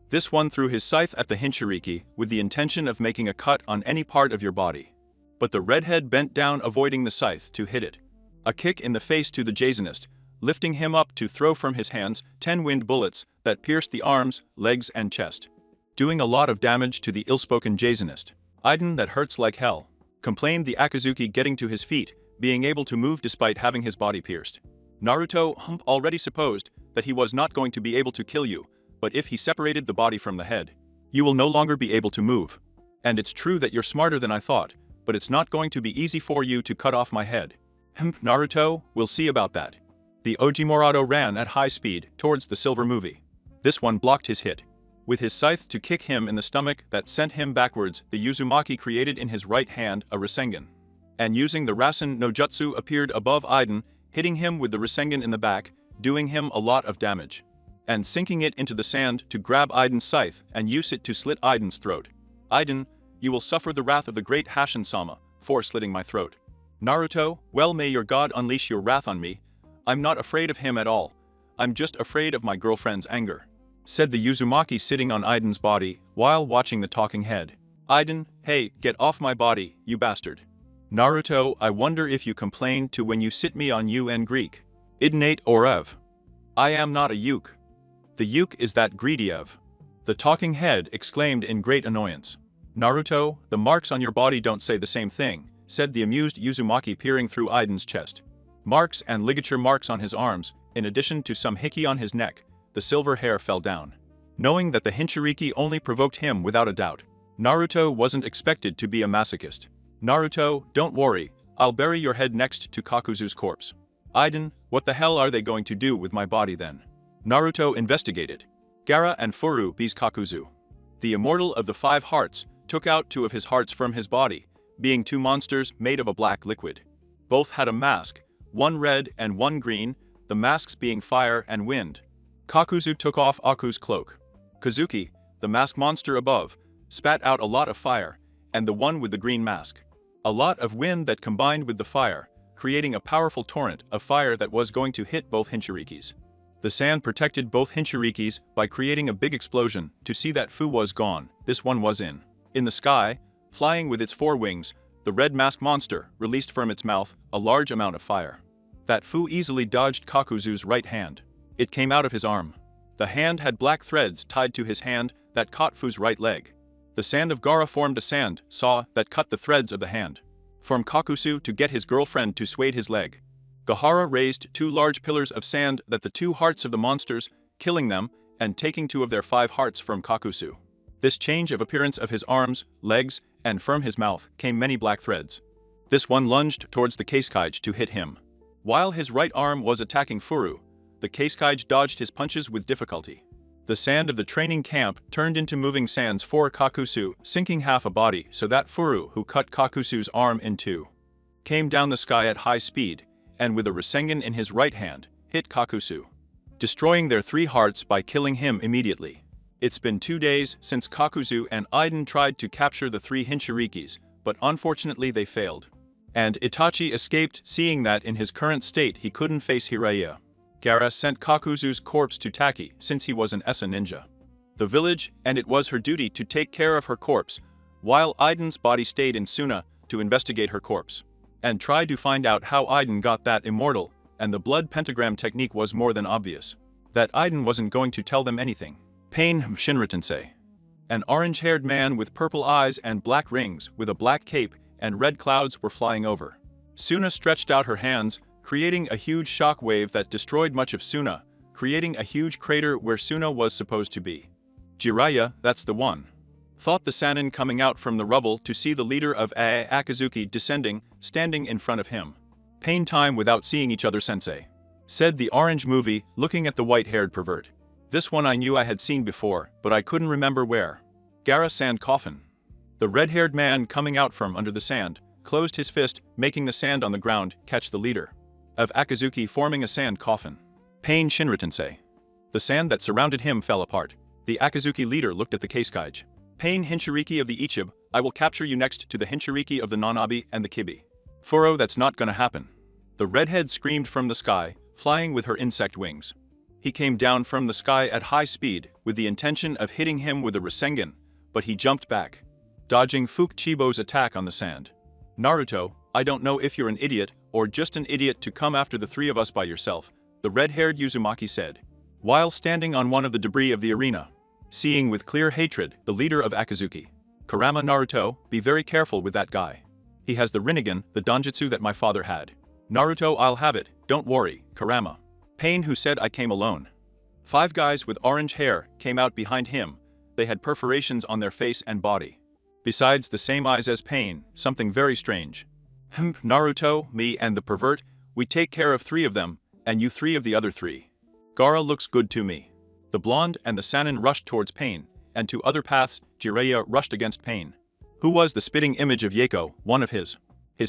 This one threw his scythe at the Hinchiriki with the intention of making a cut on any part of your body. But the redhead bent down, avoiding the scythe to hit it. A kick in the face to the Jazenist, lifting him up to throw from his hands 10 wind bullets that pierced the arms, legs and chest, doing a lot of damage to the ill-spoken Jazenist. Iden, that hurts like hell, complained the Akatsuki, getting to his feet, being able to move despite having his body pierced. Naruto already supposed that he was not going to be able to kill you, but if he separated the body from the head, you will no longer be able to move. And it's true that you're smarter than I thought, but it's not going to be easy for you to cut off my head. Naruto, we'll see about that. The Ojimorado ran at high speed towards the silver movie. This one blocked his hit. With his scythe to kick him in the stomach that sent him backwards, the Uzumaki created in his right hand a Rasengan. And using the Rasen no Jutsu appeared above Iden, hitting him with the Rasengan in the back, doing him a lot of damage. And sinking it into the sand to grab Iden's scythe and use it to slit Iden's throat. Iden, you will suffer the wrath of the great Hashin-sama for slitting my throat. Naruto, well, may your god unleash your wrath on me. I'm not afraid of him at all. I'm just afraid of my girlfriend's anger, said the Uzumaki sitting on Iden's body while watching the talking head. Iden, hey, get off my body, you bastard. Naruto, I wonder if you complain to when you sit me on you and Greek. Idnate Orev. I am not a Yuke. The Yuke is that greedy Ev. The talking head exclaimed in great annoyance. Naruto, the marks on your body don't say the same thing, said the amused Uzumaki, peering through Iden's chest. Marks and ligature marks on his arms, in addition to some hiki on his neck. The silver hair fell down. Knowing that the Hinchiriki only provoked him without a doubt, Naruto wasn't expected to be a masochist. Naruto, don't worry, I'll bury your head next to Kakuzu's corpse. Iden, what the hell are they going to do with my body then? Naruto investigated. Gaara and Furu beat Kakuzu. The immortal of the 5 hearts took out 2 of his hearts from his body, being 2 monsters made of a black liquid. Both had a mask, one red and one green, the masks being fire and wind. Kakuzu took off Aku's cloak. Kazuki, the mask monster above, spat out a lot of fire, and the one with the green mask, a lot of wind that combined with the fire, creating a powerful torrent of fire that was going to hit both Hinchirikis. The sand protected both Hinchirikis by creating a big explosion to see that Fu was gone. This one was in the sky, flying with its 4 wings, the red mask monster released from its mouth a large amount of fire. That Fu easily dodged Kakuzu's right hand. It came out of his arm. The hand had black threads tied to his hand that caught Fu's right leg. The sand of Gaara formed a sand saw that cut the threads of the hand. from Kakuzu to get his girlfriend to sway his leg. Gaara raised 2 large pillars of sand that the 2 hearts of the monsters, killing them, and taking 2 of their 5 hearts from Kakuzu. This change of appearance of his arms, legs, and from his mouth came many black threads. This one lunged towards the Keiskage to hit him. While his right arm was attacking Furu, the Keiskage dodged his punches with difficulty. The sand of the training camp turned into moving sands for Kakuzu, sinking half a body so that Furu, who cut Kakuzu's arm in 2, came down the sky at high speed, and with a Rasengan in his right hand, hit Kakuzu, destroying their 3 hearts by killing him immediately. It's been 2 days since Kakuzu and Iden tried to capture the 3 Hinchirikis, but unfortunately they failed. And Itachi escaped, seeing that in his current state he couldn't face Jiraiya. Gaara sent Kakuzu's corpse to Taki since he was an Essa ninja. The village, and it was her duty to take care of her corpse, while Iden's body stayed in Suna to investigate her corpse. And tried to find out how Iden got that immortal, and the blood pentagram technique was more than obvious. That Iden wasn't going to tell them anything. Pain Shinra-tensei. An orange-haired man with purple eyes and black rings with a black cape and red clouds were flying over. Suna stretched out her hands, creating a huge shock wave that destroyed much of Suna, creating a huge crater where Suna was supposed to be. Jiraiya, that's the one. Thought the Sannin coming out from the rubble to see the leader of Akazuki descending, standing in front of him. Pain time without seeing each other sensei. Said the orange movie, looking at the white-haired pervert. This one I knew I had seen before, but I couldn't remember where. Gaara sand coffin. The red-haired man coming out from under the sand, closed his fist, making the sand on the ground catch the leader of Akazuki, forming a sand coffin. Pain Shinra-tensei. The sand that surrounded him fell apart. The Akazuki leader looked at the Keiskage. Pain Hinchiriki of the Ichib, I will capture you next to the Hinchiriki of the Nanabi and the Kibi. Furo, that's not gonna happen. The redhead screamed from the sky, flying with her insect wings. He came down from the sky at high speed with the intention of hitting him with a Rasengan, but he jumped back, dodging Fukuchibo's attack on the sand. Naruto, I don't know if you're an idiot or just an idiot to come after the 3 of us by yourself, the red-haired Uzumaki said, while standing on one of the debris of the arena. Seeing with clear hatred the leader of Akazuki. Kurama, Naruto, be very careful with that guy. He has the Rinnegan, the Danjutsu that my father had. Naruto, I'll have it, don't worry, Kurama. Pain, who said I came alone. 5 guys with orange hair came out behind him. They had perforations on their face and body. Besides the same eyes as Pain, something very strange. Naruto, me and the pervert, we take care of 3 of them, and you 3 of the other 3. Gaara looks good to me. The blonde and the Sannin rushed towards Pain, and to other paths, Jiraiya rushed against Pain, who was the spitting image of Yeiko, one of his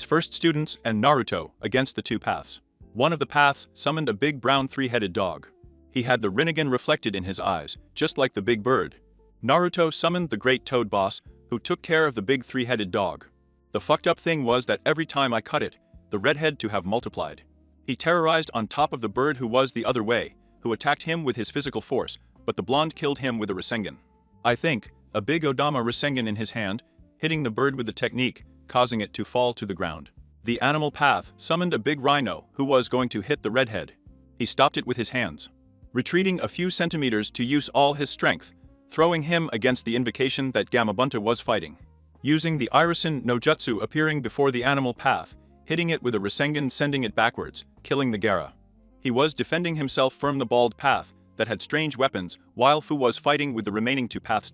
first students, and Naruto against the 2 paths. One of the paths summoned a big brown 3-headed dog. He had the Rinnegan reflected in his eyes, just like the big bird. Naruto summoned the great toad boss, who took care of the big 3-headed dog. The fucked up thing was that every time I cut it, the redhead to have multiplied. He terrorized on top of the bird who was the other way, who attacked him with his physical force, but the blonde killed him with a Rasengan. I think, a big Odama Rasengan in his hand, hitting the bird with the technique, causing it to fall to the ground. The animal path summoned a big rhino who was going to hit the redhead. He stopped it with his hands, retreating a few centimeters to use all his strength, throwing him against the invocation that Gamabunta was fighting. Using the Irisin no Jutsu appearing before the animal path, hitting it with a Rasengan, sending it backwards, killing the Gaara. He was defending himself from the bald path that had strange weapons, while Fu was fighting with the remaining 2 paths.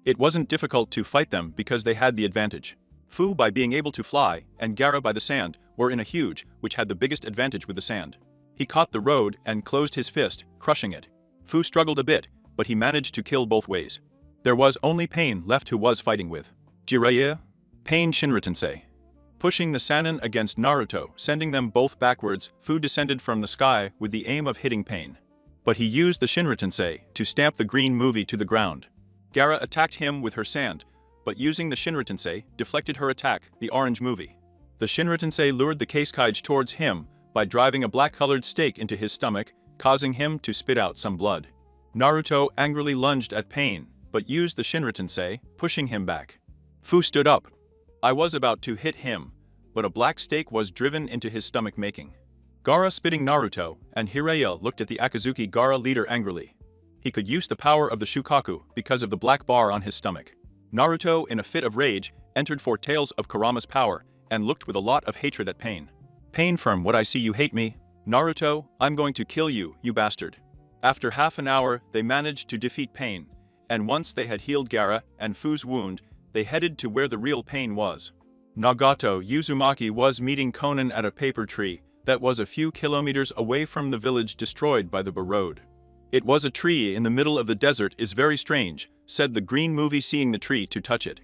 It wasn't difficult to fight them because they had the advantage. Fu by being able to fly, and Gaara by the sand, were in a huge, which had the biggest advantage with the sand. He caught the road and closed his fist, crushing it. Fu struggled a bit, but he managed to kill both ways. There was only Pain left who was fighting with Jiraiya. Pain Shinra-tensei. Pushing the Sannin against Naruto, sending them both backwards, Fu descended from the sky with the aim of hitting Pain. But he used the Shinra-tensei to stamp the green movie to the ground. Gaara attacked him with her sand, but using the Shinra-tensei, deflected her attack, the orange movie. The Shinra-tensei lured the Keiskage towards him by driving a black-colored stake into his stomach, causing him to spit out some blood. Naruto angrily lunged at Pain, but used the Shinra-tensei, pushing him back. Fu stood up. I was about to hit him, but a black stake was driven into his stomach, making Gaara spitting Naruto, and Jiraiya looked at the Akazuki Gaara leader angrily. He could use the power of the Shukaku because of the black bar on his stomach. Naruto, in a fit of rage, entered 4 tails of Kurama's power and looked with a lot of hatred at Pain. Pain, from what I see you hate me. Naruto, I'm going to kill you, you bastard. After half an hour, they managed to defeat Pain, and once they had healed Gaara and Fu's wound, they headed to where the real Pain was. Nagato Uzumaki was meeting Konan at a paper tree that was a few kilometers away from the village destroyed by the Road. It was a tree in the middle of the desert is very strange, said the green movie, seeing the tree to touch it,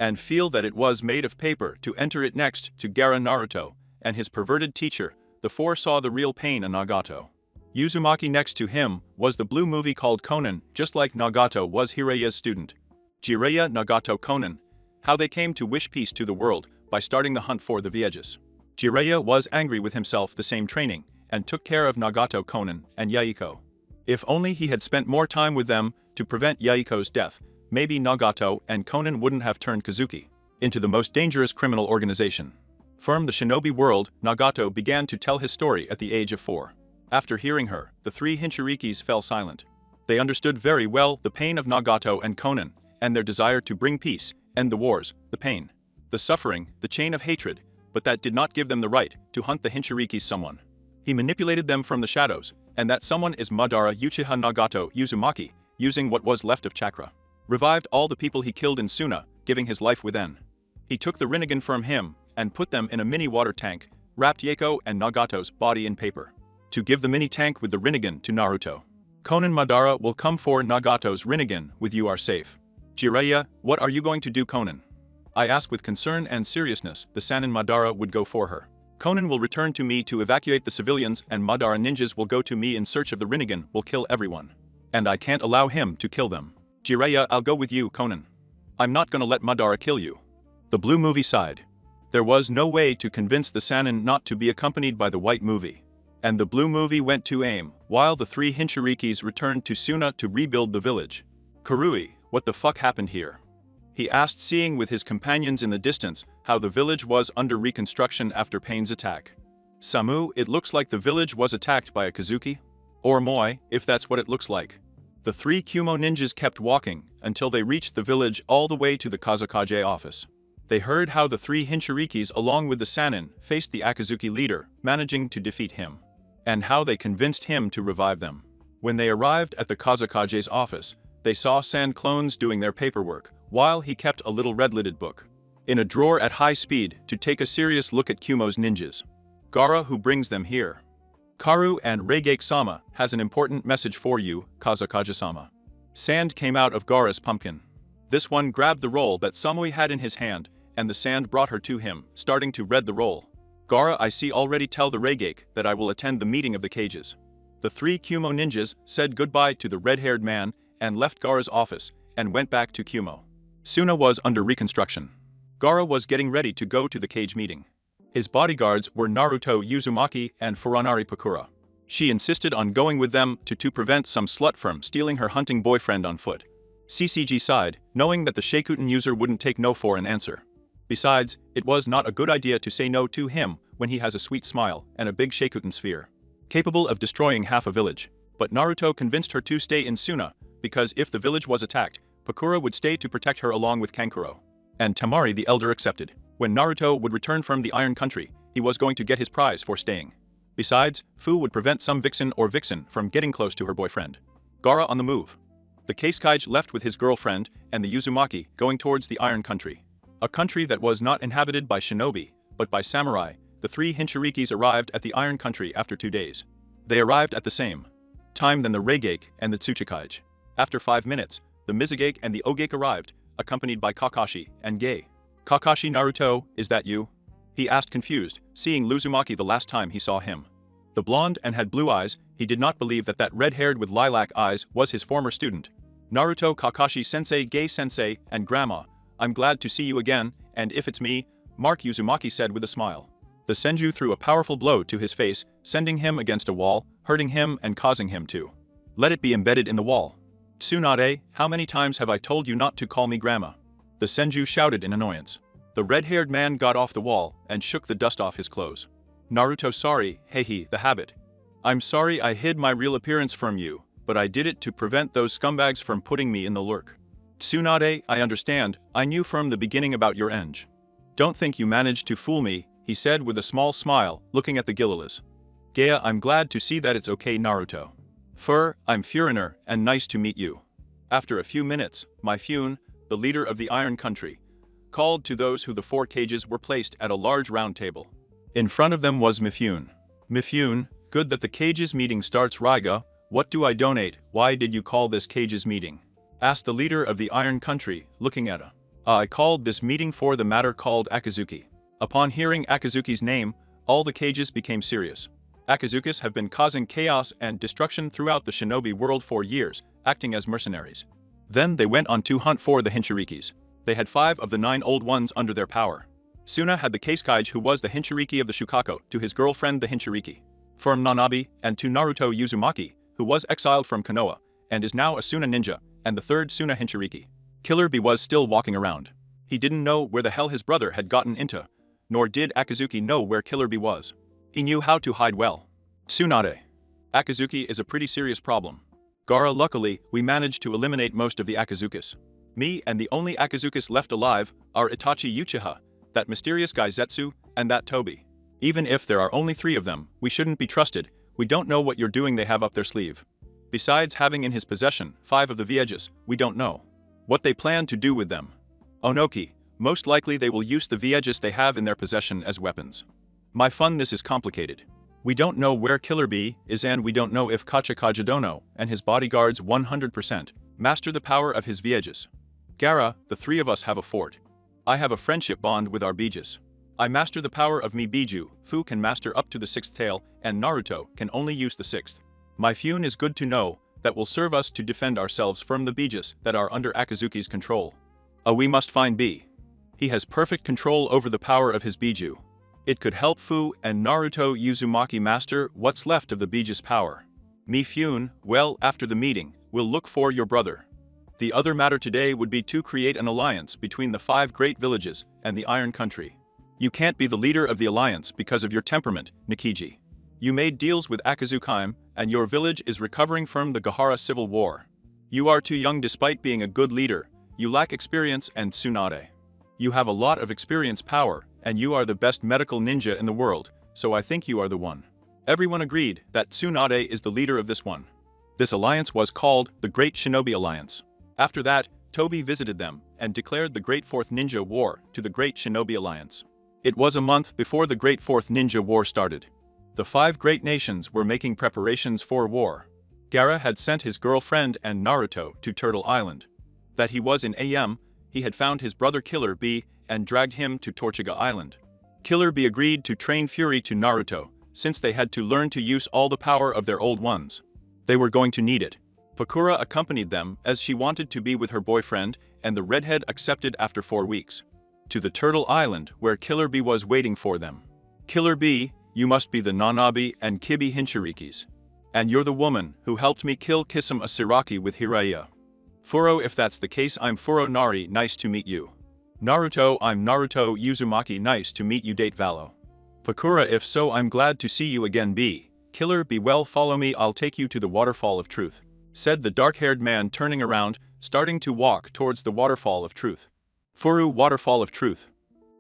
and feel that it was made of paper to enter it next to Gaara, Naruto, and his perverted teacher. The four saw the real Pain and Nagato. Uzumaki next to him was the blue movie called Konan, just like Nagato was Jiraiya's student. Jiraiya, Nagato, Konan. How they came to wish peace to the world by starting the hunt for the Viejas. Jiraiya was angry with himself, the same training, and took care of Nagato, Konan, and Yaiko. If only he had spent more time with them to prevent Yaiko's death, maybe Nagato and Konan wouldn't have turned Kazuki into the most dangerous criminal organization. From the shinobi world, Nagato began to tell his story at the age of 4. After hearing her, the three Hinchirikis fell silent. They understood very well the pain of Nagato and Konan, and their desire to bring peace, end the wars, the pain, the suffering, the chain of hatred, but that did not give them the right to hunt the Hinchirikis. Someone. He manipulated them from the shadows, and that someone is Madara Uchiha Nagato Uzumaki, using what was left of chakra. Revived all the people he killed in Suna, giving his life within. He took the Rinnegan from him, and put them in a mini water tank, wrapped Yaiko and Nagato's body in paper. To give the mini tank with the Rinnegan to Naruto. Konan, Madara will come for Nagato's Rinnegan with you are safe. Jiraiya, what are you going to do, Konan? I asked with concern and seriousness. The Sannin Madara would go for her. Konan will return to me to evacuate the civilians, and Madara ninjas will go to me in search of the Rinnegan, will kill everyone. And I can't allow him to kill them. Jiraiya, I'll go with you, Konan. I'm not gonna let Madara kill you. The blue movie sighed. There was no way to convince the Sannin not to be accompanied by the white movie. And the blue movie went to aim, while the three Hinchirikis returned to Suna to rebuild the village. Karui, what the fuck happened here? He asked, seeing with his companions in the distance how the village was under reconstruction after Pain's attack. Samu, it looks like the village was attacked by a Kazuki? Or Moi, if that's what it looks like. The three Kumo ninjas kept walking until they reached the village all the way to the Kazekage office. They heard how the three Hinchirikis along with the Sannin faced the Akazuki leader, managing to defeat him. And how they convinced him to revive them. When they arrived at the Kazekage's office, they saw Sand clones doing their paperwork, while he kept a little red-lidded book in a drawer at high speed to take a serious look at Kumo's ninjas. Gaara, who brings them here. Karu and Reigake-sama has an important message for you, Kazekage-sama. Sand came out of Gaara's pumpkin. This one grabbed the roll that Samui had in his hand, and the sand brought her to him, starting to read the roll. Gaara, I see already, tell the Reigake that I will attend the meeting of the cages. The three Kumo ninjas said goodbye to the red-haired man and left Gaara's office and went back to Kumo. Suna was under reconstruction. Gaara was getting ready to go to the cage meeting. His bodyguards were Naruto Uzumaki and Furanari Pakura. She insisted on going with them to prevent some slut from stealing her hunting boyfriend on foot. CCG sighed, knowing that the Sheikuten user wouldn't take no for an answer. Besides, it was not a good idea to say no to him when he has a sweet smile and a big Sheikuten sphere, capable of destroying half a village. But Naruto convinced her to stay in Suna, because if the village was attacked, Pakura would stay to protect her along with Kankuro. And Tamari the Elder accepted. When Naruto would return from the Iron Country, he was going to get his prize for staying. Besides, Fu would prevent some vixen or vixen from getting close to her boyfriend. Gaara on the move. The Kazekage left with his girlfriend and the Uzumaki going towards the Iron Country. A country that was not inhabited by shinobi, but by samurai. The three Hinchirikis arrived at the Iron Country after 2 days. They arrived at the same time than the Reigake and the Tsuchikage. After 5 minutes, the Mizugake and the Ogake arrived, accompanied by Kakashi and Gei. Kakashi, Naruto, is that you? He asked, confused, seeing Uzumaki the last time he saw him. The blonde and had blue eyes, he did not believe that that red-haired with lilac eyes was his former student. Naruto, Kakashi-sensei, Gei-sensei, and Grandma, I'm glad to see you again, and if it's me, Mark, Uzumaki said with a smile. The Senju threw a powerful blow to his face, sending him against a wall, hurting him and causing him to let it be embedded in the wall. Tsunade, how many times have I told you not to call me Grandma? The Senju shouted in annoyance. The red-haired man got off the wall and shook the dust off his clothes. Naruto, sorry, hehe, the habit. I'm sorry I hid my real appearance from you, but I did it to prevent those scumbags from putting me in the lurk. Tsunade, I understand, I knew from the beginning about your eng. Don't think you managed to fool me, he said with a small smile, looking at the Gillilas. Gaia, I'm glad to see that it's okay, Naruto. I'm Furiner, and nice to meet you. After a few minutes, Mifune, the leader of the Iron Country, called to those who the 4 cages were placed at a large round table. In front of them was Mifune. Mifune, good that the cages meeting starts. Raiga, what do I donate? Why did you call this cages meeting? Asked the leader of the Iron Country, looking at her. I called this meeting for the matter called Akazuki. Upon hearing Akazuki's name, all the cages became serious. Akazukis have been causing chaos and destruction throughout the shinobi world for years, acting as mercenaries. Then they went on to hunt for the Hinchirikis. They had 5 of the 9 old ones under their power. Suna had the Kasuke who was the Hinchiriki of the Shukaku to his girlfriend the Hinchiriki. From Nanabi, and to Naruto Uzumaki, who was exiled from Konoha, and is now a Suna ninja, and the 3rd Suna Hinchiriki. Killer Bee was still walking around. He didn't know where the hell his brother had gotten into, nor did Akazuki know where Killer Bee was. He knew how to hide well. Tsunade. Akazuki is a pretty serious problem. Gaara, luckily, we managed to eliminate most of the Akazukis. Me and the only Akazukis left alive are Itachi Uchiha, that mysterious guy Zetsu, and that Toby. Even if there are only 3 of them, we shouldn't be trusted. We don't know what you're doing they have up their sleeve. Besides having in his possession 5 of the Viejas, we don't know what they plan to do with them. Onoki, most likely they will use the Viejas they have in their possession as weapons. This is complicated. We don't know where Killer Bee is, and we don't know if Kachikajadono and his bodyguards 100% master the power of his Viejas. Gaara, the 3 of us have a fort. I have a friendship bond with our Bijas. I master the power of me Biju, Fu can master up to the 6th tail, and Naruto can only use the 6th. Mifune is good to know, that will serve us to defend ourselves from the Bijas that are under Akazuki's control. We must find Bee. He has perfect control over the power of his Biju. It could help Fu and Naruto Uzumaki master what's left of the Bijas power. Mifune, well, after the meeting, we'll look for your brother. The other matter today would be to create an alliance between the 5 great villages and the Iron Country. You can't be the leader of the alliance because of your temperament, Nikiji. You made deals with Akazuki, and your village is recovering from the Gahara civil war. You are too young despite being a good leader, you lack experience and Tsunade. You have a lot of experience power, and you are the best medical ninja in the world, so I think you are the one. Everyone agreed that Tsunade is the leader of this one. This alliance was called the Great Shinobi Alliance. After that, Toby visited them and declared the Great Fourth Ninja War to the Great Shinobi Alliance. It was a month before the Great Fourth Ninja War started. The 5 great nations were making preparations for war. Gaara had sent his girlfriend and Naruto to Turtle Island. That he was in AM, he had found his brother Killer Bee and dragged him to Torchiga Island. Killer Bee agreed to train Fury to Naruto, since they had to learn to use all the power of their old ones. They were going to need it. Pakura accompanied them as she wanted to be with her boyfriend, and the redhead accepted after 4 weeks. To the Turtle Island where Killer Bee was waiting for them. Killer Bee, you must be the Nanabi and Kibi Hinchirikis. And you're the woman who helped me kill Kisame Asiraki with Jiraiya. Furo, if that's the case, I'm Furo Nari, nice to meet you. Naruto, I'm Naruto Uzumaki, nice to meet you. Date Valo. Pakura, if so, I'm glad to see you again. Bee. Killer Bee, well, follow me, I'll take you to the Waterfall of Truth, said the dark-haired man, turning around, starting to walk towards the Waterfall of Truth. Furu, Waterfall of Truth.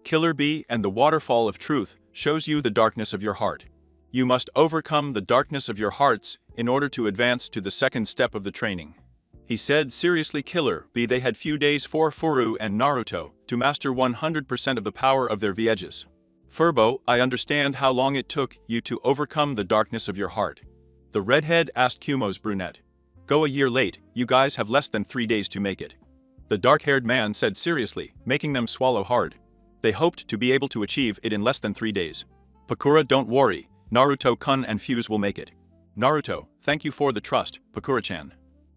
Killer Bee, and the Waterfall of Truth shows you the darkness of your heart. You must overcome the darkness of your hearts in order to advance to the 2nd step of the training. He said seriously. Killer Bee, they had few days for Furu and Naruto to master 100% of the power of their Viejas. Furbo, I understand how long it took you to overcome the darkness of your heart. The redhead asked Kumo's brunette. Go a year late, you guys have less than 3 days to make it. The dark-haired man said seriously, making them swallow hard. They hoped to be able to achieve it in less than 3 days. Pakura, don't worry, Naruto-kun and Fuse will make it. Naruto, thank you for the trust, Pakura-chan.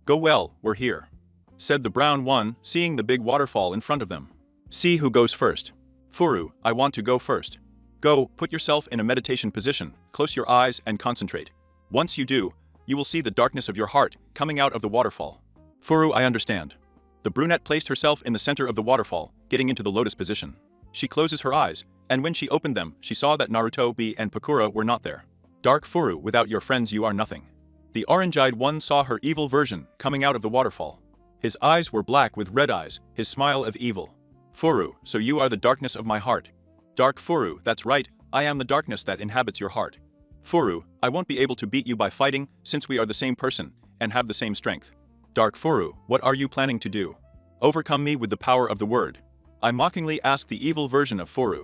Go well, we're here, said the brown one, seeing the big waterfall in front of them. See who goes first. Furu, I want to go first. Go, put yourself in a meditation position, close your eyes and concentrate. Once you do, you will see the darkness of your heart coming out of the waterfall. Furu, I understand. The brunette placed herself in the center of the waterfall, getting into the lotus position. She closes her eyes, and when she opened them, she saw that Naruto, Bee, and Pakura were not there. Dark Furu, without your friends you are nothing. The orange-eyed one saw her evil version coming out of the waterfall. His eyes were black with red eyes, his smile of evil. Furu, so you are the darkness of my heart. Dark Furu, that's right, I am the darkness that inhabits your heart. Furu, I won't be able to beat you by fighting, since we are the same person, and have the same strength. Dark Furu, what are you planning to do? Overcome me with the power of the word. I mockingly asked the evil version of Furu.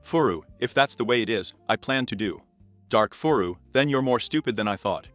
Furu, if that's the way it is, I plan to do. Dark Furu, then you're more stupid than I thought.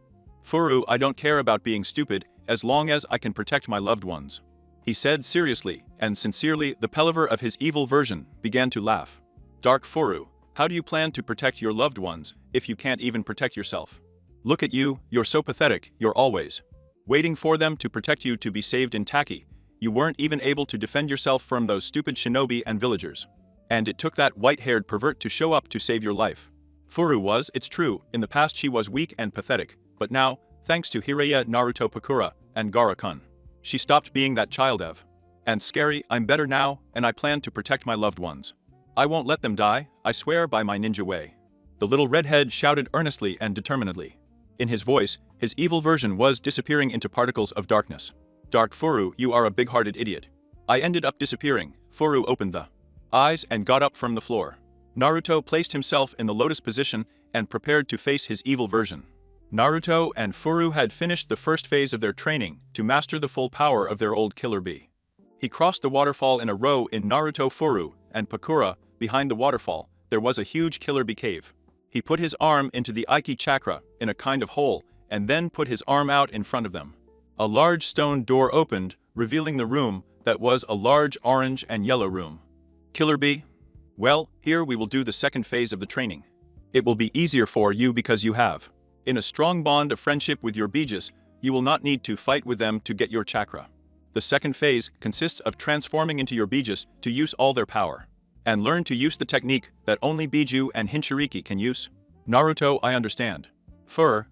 Furu, I don't care about being stupid, as long as I can protect my loved ones. He said seriously, and sincerely. The palaver of his evil version began to laugh. Dark Furu, how do you plan to protect your loved ones, if you can't even protect yourself? Look at you, you're so pathetic, you're always waiting for them to protect you to be saved in Taki. You weren't even able to defend yourself from those stupid shinobi and villagers. And it took that white-haired pervert to show up to save your life. Furu was, it's true, in the past she was weak and pathetic, but now, thanks to Jiraiya, Naruto, Pakura, and Gaara-kun, she stopped being that child of. And scary, I'm better now, and I plan to protect my loved ones. I won't let them die, I swear by my ninja way. The little redhead shouted earnestly and determinedly. In his voice, his evil version was disappearing into particles of darkness. Dark Furu, you are a big-hearted idiot. I ended up disappearing. Furu opened the eyes and got up from the floor. Naruto placed himself in the lotus position and prepared to face his evil version. Naruto and Furu had finished the first phase of their training to master the full power of their old killer bee. He crossed the waterfall in a row in Naruto, Furu, and Pakura. Behind the waterfall, there was a huge killer bee cave. He put his arm into the Aiki chakra in a kind of hole and then put his arm out in front of them. A large stone door opened, revealing the room that was a large orange and yellow room. Killer bee? Well, here we will do the second phase of the training. It will be easier for you because you have in a strong bond of friendship with your beeges. You will not need to fight with them to get your chakra. The second phase consists of transforming into your beeges to use all their power. And learn to use the technique that only Biju and Hinshiriki can use. Naruto, I understand.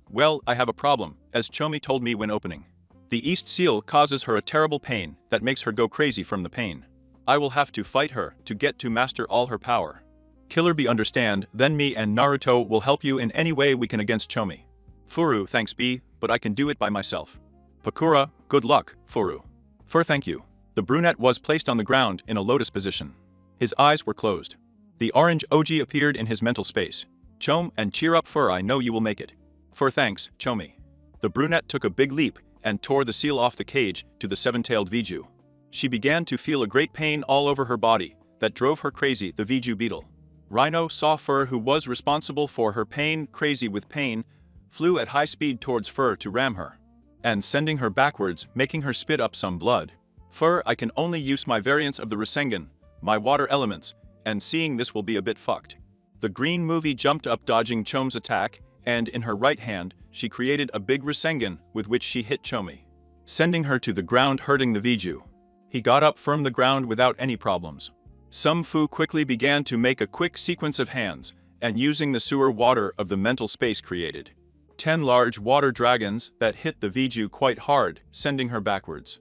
Well, I have a problem, as Chomi told me when opening. The East Seal causes her a terrible pain that makes her go crazy from the pain. I will have to fight her to get to master all her power. Killer Bee understand, then me and Naruto will help you in any way we can against Chomi. Furu, thanks Bee, but I can do it by myself. Pakura, good luck, Furu. Thank you. The brunette was placed on the ground in a lotus position. His eyes were closed. The orange Oji appeared in his mental space. Chom, and cheer up Fur, I know you will make it. Thanks, Chomi. The brunette took a big leap and tore the seal off the cage to the seven-tailed Viju. She began to feel a great pain all over her body that drove her crazy. The Viju beetle. Rhino saw Fur, who was responsible for her pain. Crazy with pain, flew at high speed towards Fur to ram her, and sending her backwards, making her spit up some blood. Fur, I can only use my variants of the Rasengan, my water elements, and seeing this will be a bit fucked. The green movie jumped up dodging Chom's attack, and in her right hand, she created a big Rasengan with which she hit Chomi, sending her to the ground, hurting the Viju. He got up from the ground without any problems. Some Fu quickly began to make a quick sequence of hands, and using the sewer water of the mental space created 10 large water dragons that hit the Viju quite hard, sending her backwards.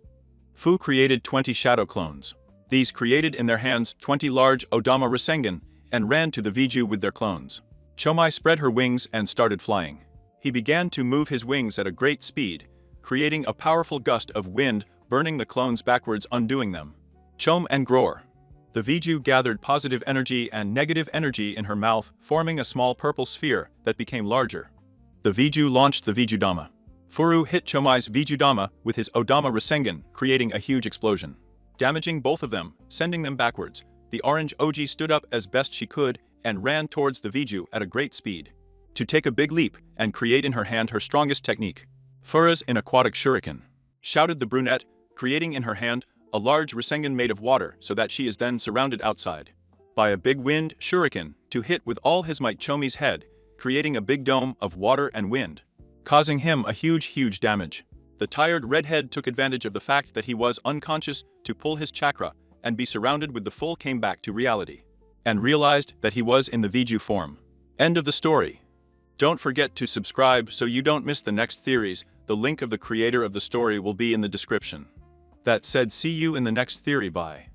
Fu created 20 shadow clones. These created in their hands 20 large Odama Rasengan and ran to the Viju with their clones. Chomai spread her wings and started flying. He began to move his wings at a great speed, creating a powerful gust of wind, burning the clones backwards, undoing them. Chom and Groar. The Viju gathered positive energy and negative energy in her mouth, forming a small purple sphere that became larger. The Viju launched the Vijudama. Furu hit Chomai's Vijudama with his Odama Rasengan, creating a huge explosion, damaging both of them, sending them backwards. The orange Oji stood up as best she could and ran towards the Viju at a great speed to take a big leap and create in her hand her strongest technique. Fura's in aquatic shuriken, shouted the brunette, creating in her hand a large Rasengan made of water so that she is then surrounded outside by a big wind shuriken to hit with all his might Chomi's head, creating a big dome of water and wind, causing him a huge damage. The tired redhead took advantage of the fact that he was unconscious to pull his chakra and be surrounded with the full came back to reality, and realized that he was in the Viju form. End of the story. Don't forget to subscribe so you don't miss the next theories. The link of the creator of the story will be in the description. That said, see you in the next theory. Bye.